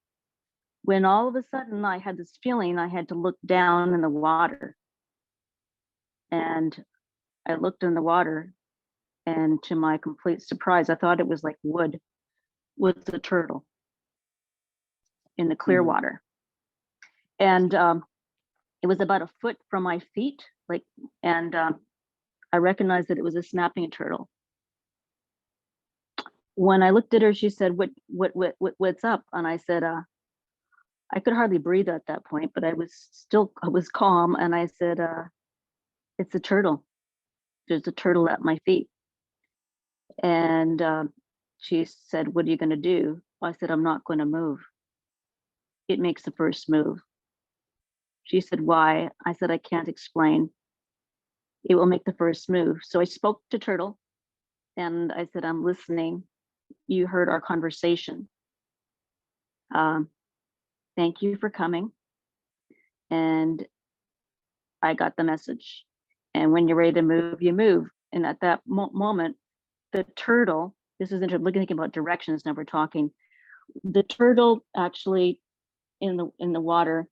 when all of a sudden I had this feeling I had to look down in the water. And I looked in the water, and to my complete surprise, I thought it was like wood with the turtle in the clear water. And it was about a foot from my feet, like, and I recognized that it was a snapping turtle. When I looked at her, she said, what's up? And I said, I could hardly breathe at that point, but I was calm. And I said, it's a turtle. There's a turtle at my feet. And she said, what are you going to do? I said, I'm not going to move. It makes the first move. She said, why? I said, I can't explain. It will make the first move. So I spoke to Turtle, and I said, I'm listening. You heard our conversation. Thank you for coming. And I got the message. And when you're ready to move, you move. And at that moment, the turtle, this is interesting, thinking about directions now we're talking. The turtle actually in the water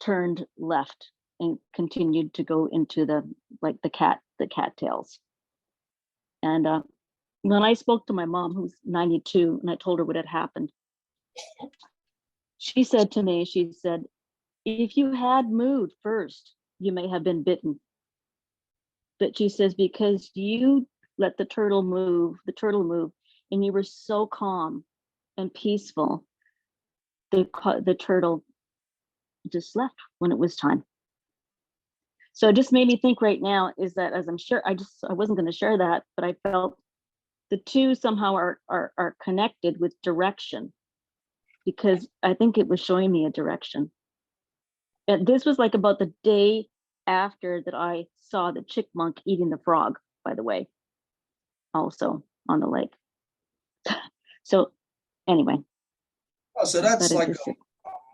turned left and continued to go into the cattails. And when I spoke to my mom, who's 92, and I told her what had happened, she said to me, she said, if you had moved first, you may have been bitten. But she says, because you let the turtle move, and you were so calm and peaceful, the turtle just left when it was time. So it just made me think right now is that, as I'm sure, I wasn't going to share that, but I felt the two somehow are connected with direction, because I think it was showing me a direction. And this was like about the day after that I saw the chipmunk eating the frog, by the way, also on the lake. So anyway. Oh, so that's like a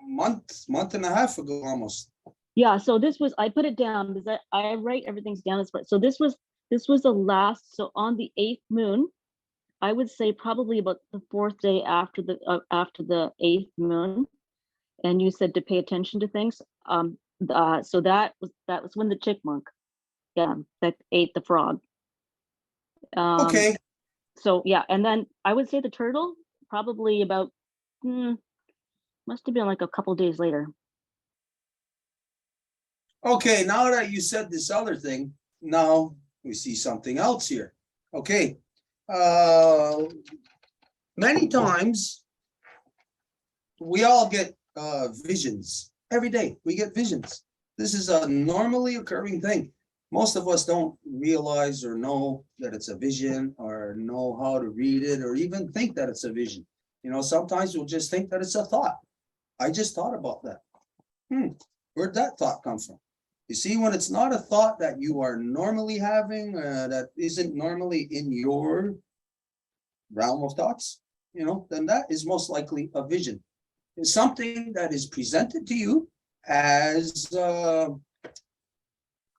month and a half ago almost. Yeah, so this was, I put it down because I write everything's down as well. So this was the last, so on the 8th moon, I would say probably about the 4th day after the 8th moon. And you said to pay attention to things. So that was when the chipmunk, that ate the frog. Okay. So yeah, and then I would say the turtle probably about must have been like a couple days later. Okay, now that you said this other thing, now we see something else here. Okay. Many times we all get visions. Every day we get visions. This is a normally occurring thing. Most of us don't realize or know that it's a vision, or know how to read it, or even think that it's a vision. You know, sometimes we'll just think that it's a thought. I just thought about that. Where'd that thought come from? You see, when it's not a thought that you are normally having, that isn't normally in your realm of thoughts, you know, then that is most likely a vision. It's something that is presented to you as,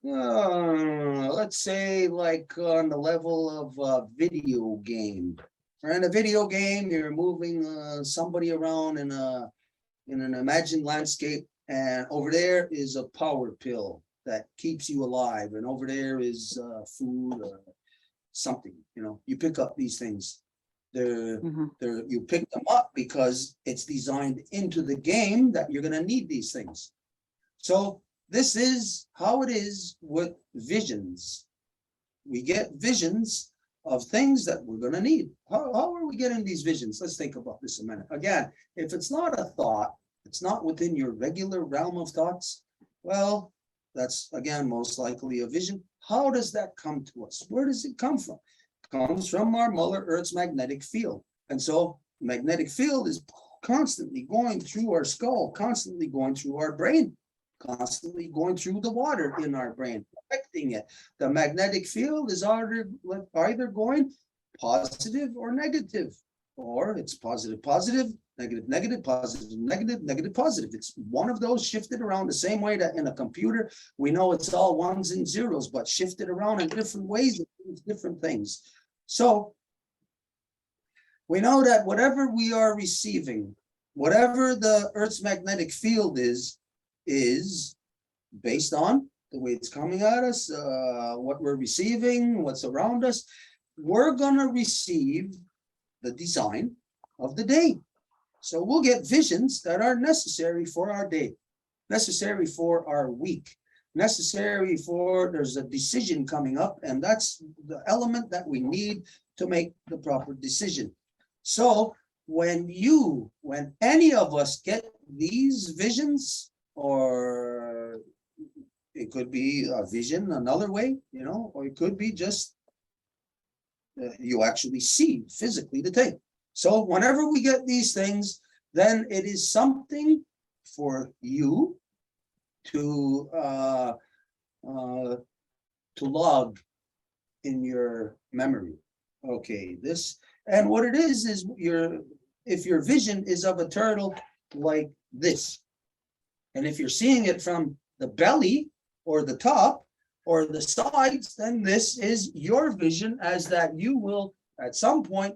let's say, like on the level of a video game. Or in a video game, you're moving somebody around in an imagined landscape, and over there is a power pill that keeps you alive, and over there is food or something. You know, you pick up these things. You pick them up because it's designed into the game that you're going to need these things. So this is how it is with visions. We get visions of things that we're going to need. How are we getting these visions? Let's think about this a minute. Again, if it's not a thought, it's not within your regular realm of thoughts, well, that's, again, most likely a vision. How does that come to us? Where does it come from? It comes from our Mother Earth's magnetic field. And so magnetic field is constantly going through our skull, constantly going through our brain, constantly going through the water in our brain, affecting it. The magnetic field is either going positive or negative, or it's positive, negative, negative, positive, negative, negative, positive. It's one of those shifted around the same way that in a computer, we know it's all ones and zeros, but shifted around in different ways, it means different things. So we know that whatever we are receiving, whatever the Earth's magnetic field is based on the way it's coming at us, what we're receiving, what's around us. We're going to receive the design of the day. So we'll get visions that are necessary for our day, necessary for our week, necessary for, there's a decision coming up, and that's the element that we need to make the proper decision. So when any of us get these visions, or it could be a vision another way, you know, or it could be just you actually see physically the thing. So whenever we get these things, then it is something for you to log in your memory. Okay, this, and what it is if your vision is of a turtle like this, and if you're seeing it from the belly or the top or the sides, then this is your vision, as that you will at some point,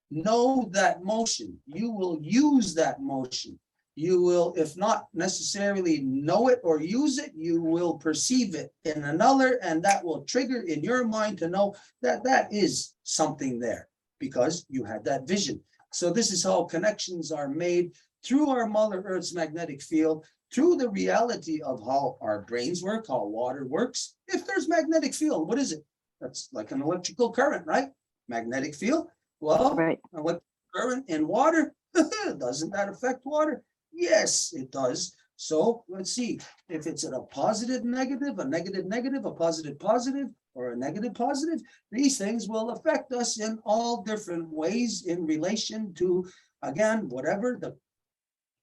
know that motion. You will use that motion. You will, if not necessarily know it or use it, you will perceive it in another, and that will trigger in your mind to know that that is something there because you had that vision. So this is how connections are made through our Mother Earth's magnetic field, through the reality of how our brains work, how water works. If there's magnetic field, what is it? That's like an electrical current, right? Magnetic field. Well, Right. electric current in water, doesn't that affect water? Yes, it does. So let's see if it's a positive negative, a negative negative, a positive positive, or a negative positive. These things will affect us in all different ways in relation to, again, whatever the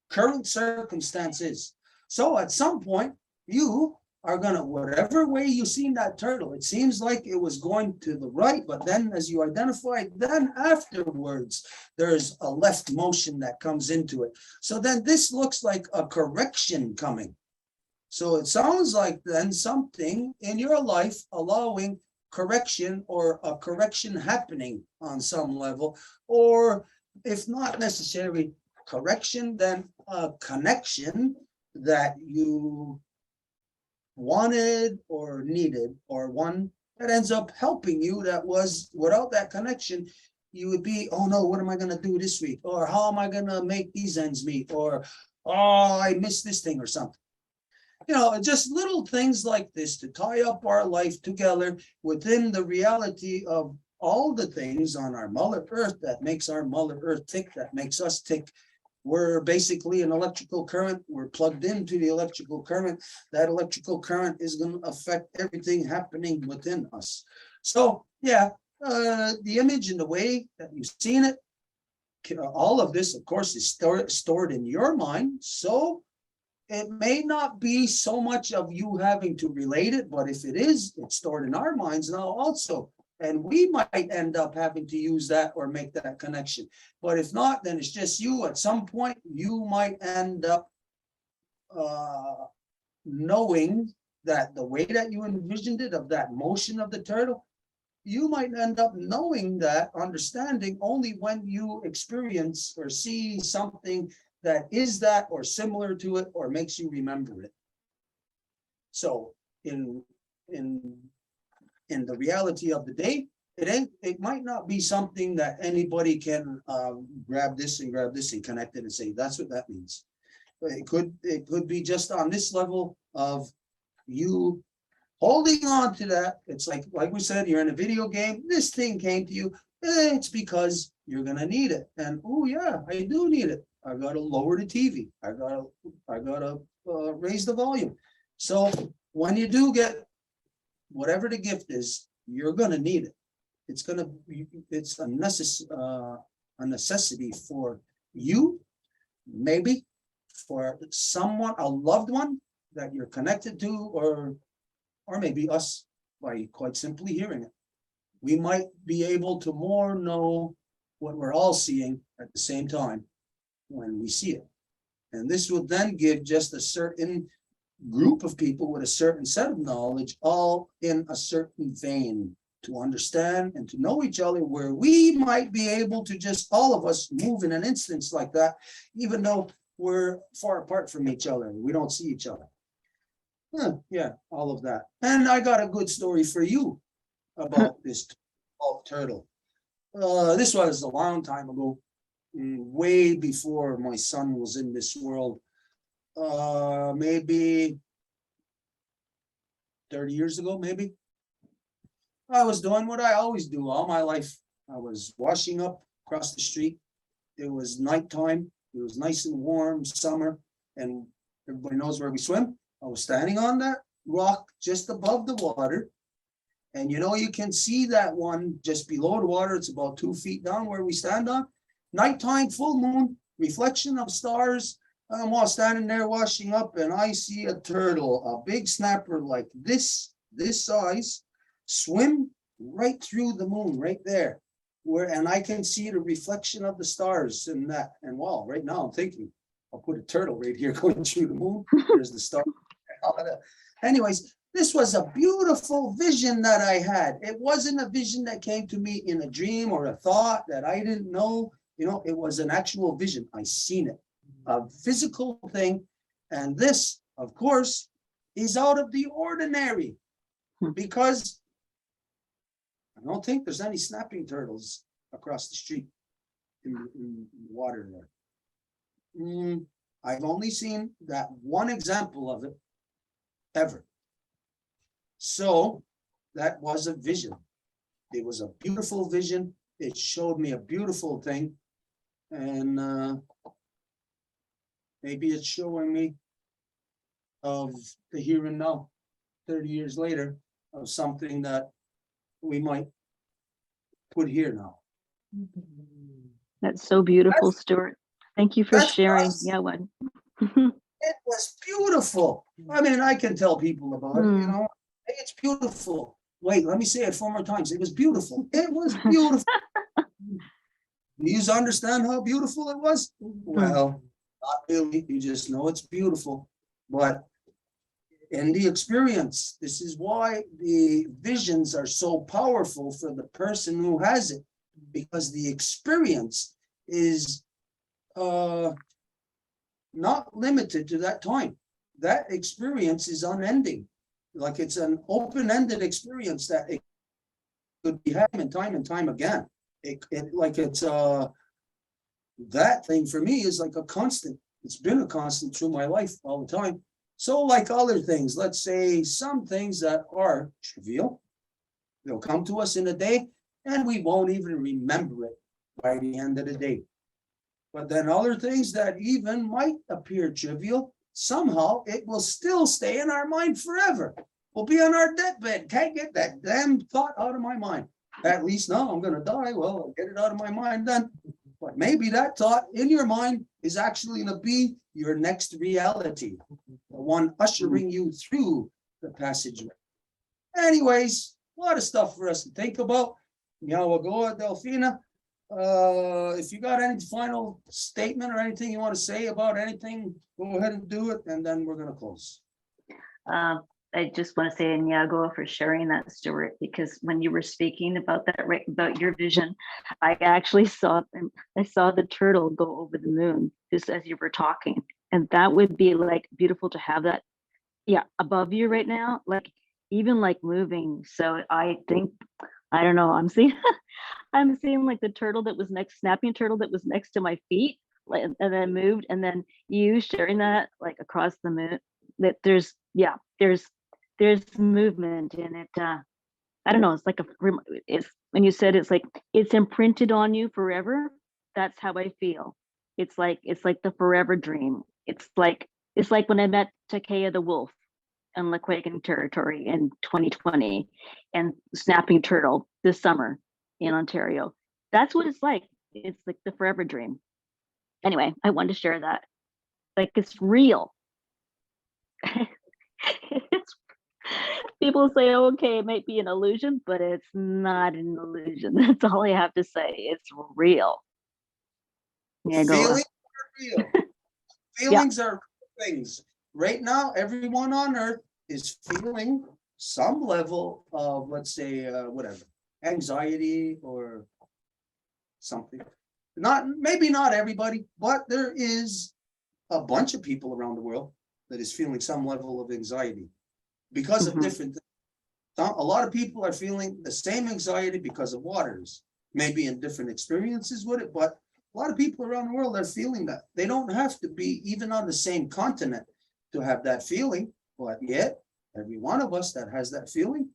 current circumstance is. So at some point, you are gonna, whatever way you seen that turtle, it seems like it was going to the right, but then as you identified, then afterwards, there's a left motion that comes into it. So then this looks like a correction coming. So it sounds like then something in your life allowing correction or a correction happening on some level, or if not necessarily correction, then a connection that you wanted or needed, or one that ends up helping you that was without that connection, you would be, oh no, what am I going to do this week? Or how am I going to make these ends meet? Or, oh, I missed this thing or something. You know, just little things like this to tie up our life together within the reality of all the things on our Mother Earth that makes our Mother Earth tick, that makes us tick. We're basically an electrical current. We're plugged into the electrical current. That electrical current is going to affect everything happening within us. So yeah, the image and the way that you've seen it, all of this, of course, is stored in your mind. So it may not be so much of you having to relate it, but if it is, it's stored in our minds now also. And we might end up having to use that or make that connection. But if not, then it's just you. At some point, you might end up knowing that the way that you envisioned it, of that motion of the turtle, you might end up knowing that, understanding only when you experience or see something that is that or similar to it or makes you remember it. So in the reality of the day, it might not be something that anybody can grab this and connect it and say, that's what that means. But it could be just on this level of you holding on to that. It's like we said, you're in a video game, this thing came to you, it's because you're gonna need it. And oh yeah, I do need it. I gotta lower the TV. I gotta raise the volume. So when you do get whatever the gift is, you're gonna need it. It's a necessity for you, maybe for someone, a loved one that you're connected to, or maybe us by quite simply hearing it. We might be able to more know what we're all seeing at the same time when we see it. And this would then give just a certain group of people with a certain set of knowledge, all in a certain vein, to understand and to know each other, where we might be able to just all of us move in an instance like that, even though we're far apart from each other. We don't see each other. Yeah, all of that. And I got a good story for you about this turtle. This was a long time ago, way before my son was in this world. Maybe 30 years ago, maybe. I was doing what I always do all my life. I was washing up across the street. It was nighttime. It was nice and warm, summer, and everybody knows where we swim. I was standing on that rock just above the water. And you know, you can see that one just below the water. It's about 2 feet down where we stand on. Nighttime, full moon, reflection of stars. I'm all standing there washing up, and I see a turtle, a big snapper like this size, swim right through the moon, right there. And I can see the reflection of the stars in that. And wow, right now I'm thinking, I'll put a turtle right here going through the moon. There's the star. Anyways, This was a beautiful vision that I had. It wasn't a vision that came to me in a dream or a thought that I didn't know. You know, it was an actual vision. I seen it, a physical thing. And this, of course, is out of the ordinary because I don't think there's any snapping turtles across the street in the water there. I've only seen that one example of it ever. So that was a vision. It was a beautiful vision. It showed me a beautiful thing. And maybe it's showing me of the here and now, 30 years later, of something that we might put here now. That's so beautiful, Stuart. Thank you for that's sharing. us. Yeah, one. It was beautiful. I mean, I can tell people about it, you Hmm. know. Hey, it's beautiful. Wait, let me say it 4 more times. It was beautiful. It was beautiful. Do you understand how beautiful it was? Well, not really. You just know it's beautiful. But in the experience, this is why the visions are so powerful for the person who has it, because the experience is not limited to that time. That experience is unending. Like it's an open-ended experience that it could be happening time and time again. That thing for me is like a constant. It's been a constant through my life all the time. So like other things, let's say some things that are trivial, they'll come to us in a day and we won't even remember it by the end of the day. But then other things that even might appear trivial, somehow it will still stay in our mind forever. We'll be on our deathbed, can't get that damn thought out of my mind. At least now I'm gonna die, well, I'll get it out of my mind then. But maybe that thought in your mind is actually gonna be your next reality, the one ushering you through the passageway. Anyways, a lot of stuff for us to think about. Yawagoa, Delphina. If you got any final statement or anything you want to say about anything, go ahead and do it, and then we're gonna close. I just want to say Nyago for sharing that, Stuart, because when you were speaking about that, right, about your vision, I actually saw the turtle go over the moon just as you were talking, and that would be like beautiful to have that, yeah, above you right now, like even like moving. So I think, I don't know, I'm seeing I'm seeing like the turtle that was snapping turtle that was next to my feet, like, and then moved, and then you sharing that like across the moon. That there's movement in it. I don't know. It's like it's when you said it's like it's imprinted on you forever. That's how I feel. It's like the forever dream. It's like when I met Takea the wolf in Lekwaigan territory in 2020 and snapping turtle this summer in Ontario. That's what it's like. It's like the forever dream. Anyway, I wanted to share that. Like it's real. It's, people say, okay, it might be an illusion, but it's not an illusion. That's all I have to say. It's real. Yeah, Feelings are real. Yeah. Feelings are things. Right now, everyone on earth is feeling some level of, let's say, whatever, anxiety or something. Maybe not everybody, but there is a bunch of people around the world that is feeling some level of anxiety because of different things. A lot of people are feeling the same anxiety because of waters, maybe in different experiences with it, but a lot of people around the world are feeling that. They don't have to be even on the same continent to have that feeling, but yet every one of us that has that feeling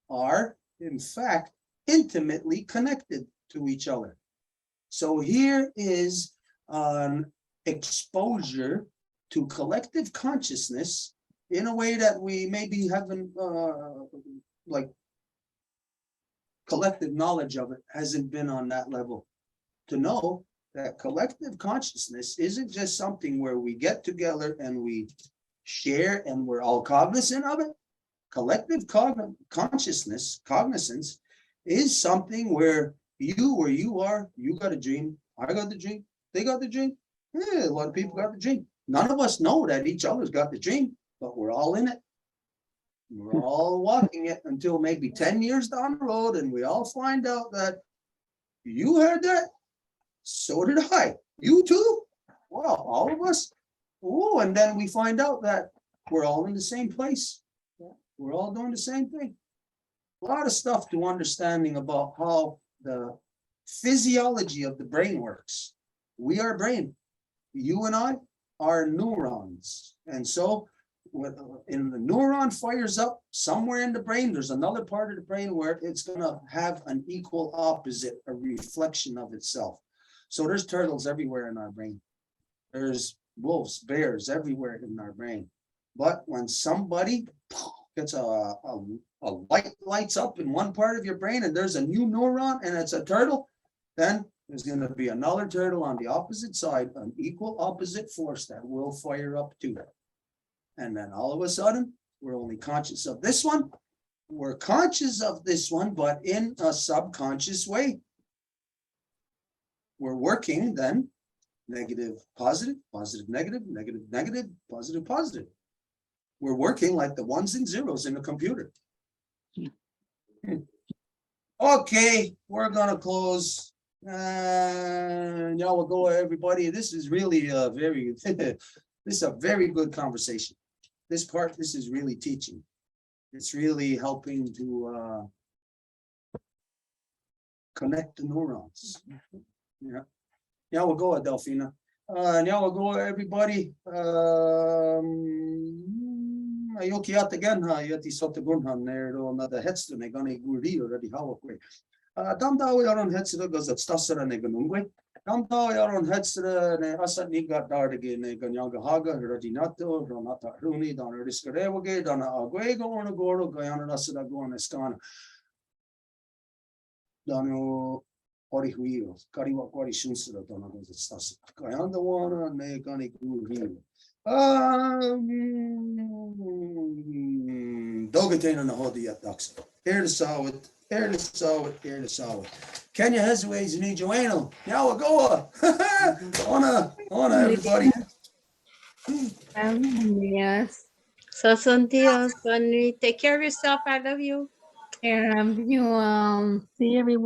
are, in fact, intimately connected to each other. So here is an exposure to collective consciousness in a way that we maybe haven't, like, collective knowledge of it hasn't been on that level. To know that collective consciousness isn't just something where we get together and we share and we're all cognizant of it. Collective consciousness, cognizance, is something where you are, you got a dream, I got the dream, they got the dream, a lot of people got the dream. None of us know that each other's got the dream, but we're all in it. We're all walking it until maybe 10 years down the road, and we all find out that you heard that. So did I. You too? Wow, all of us? Oh, and then we find out that we're all in the same place. Yeah. We're all doing the same thing. A lot of stuff to understanding about how the physiology of the brain works. We are brain. You and I are neurons. And so in the neuron fires up somewhere in the brain, there's another part of the brain where it's gonna have an equal opposite, a reflection of itself. So there's turtles everywhere in our brain. There's wolves, bears everywhere in our brain. But when somebody gets a light lights up in one part of your brain and there's a new neuron and it's a turtle, then there's going to be another turtle on the opposite side, an equal opposite force that will fire up too. And then all of a sudden, we're only conscious of this one. We're conscious of this one, but in a subconscious way. We're working then negative, positive, positive, negative, negative, negative, positive, positive. We're working like the ones and zeros in a computer. Okay, we're gonna close. Y'all will go, everybody. This is really a very, this is a very good conversation. This part, this is really teaching. It's really helping to connect the neurons. Yeah. Yeah, we'll go, Delphina. Now we'll go, everybody. Ayoki at again, yati sota gunhan nero na the headstone gonna guri already how quick. Damda we are on headstone goes at Stassera neganungwe. Damda we are on headstone ne asat niga dardige neganyanga haga, Radinato, Ronata Runi, Donna Riscarevoge, Donna Aguego, on a goro, Guyana Nasada go on Escana. Dano Orihuio, Kariwa Kori Shunsura, Donna goes at Stas. Guyana wana negani guri. Dogatain on the hodi at ducks. Here to saw it, here to saw it, here to saw it. Kenya Hesaways and Joanna. Yawagoa. On everybody. Yes. So Cynthia, Sunny, take care of yourself. I love you. See everyone.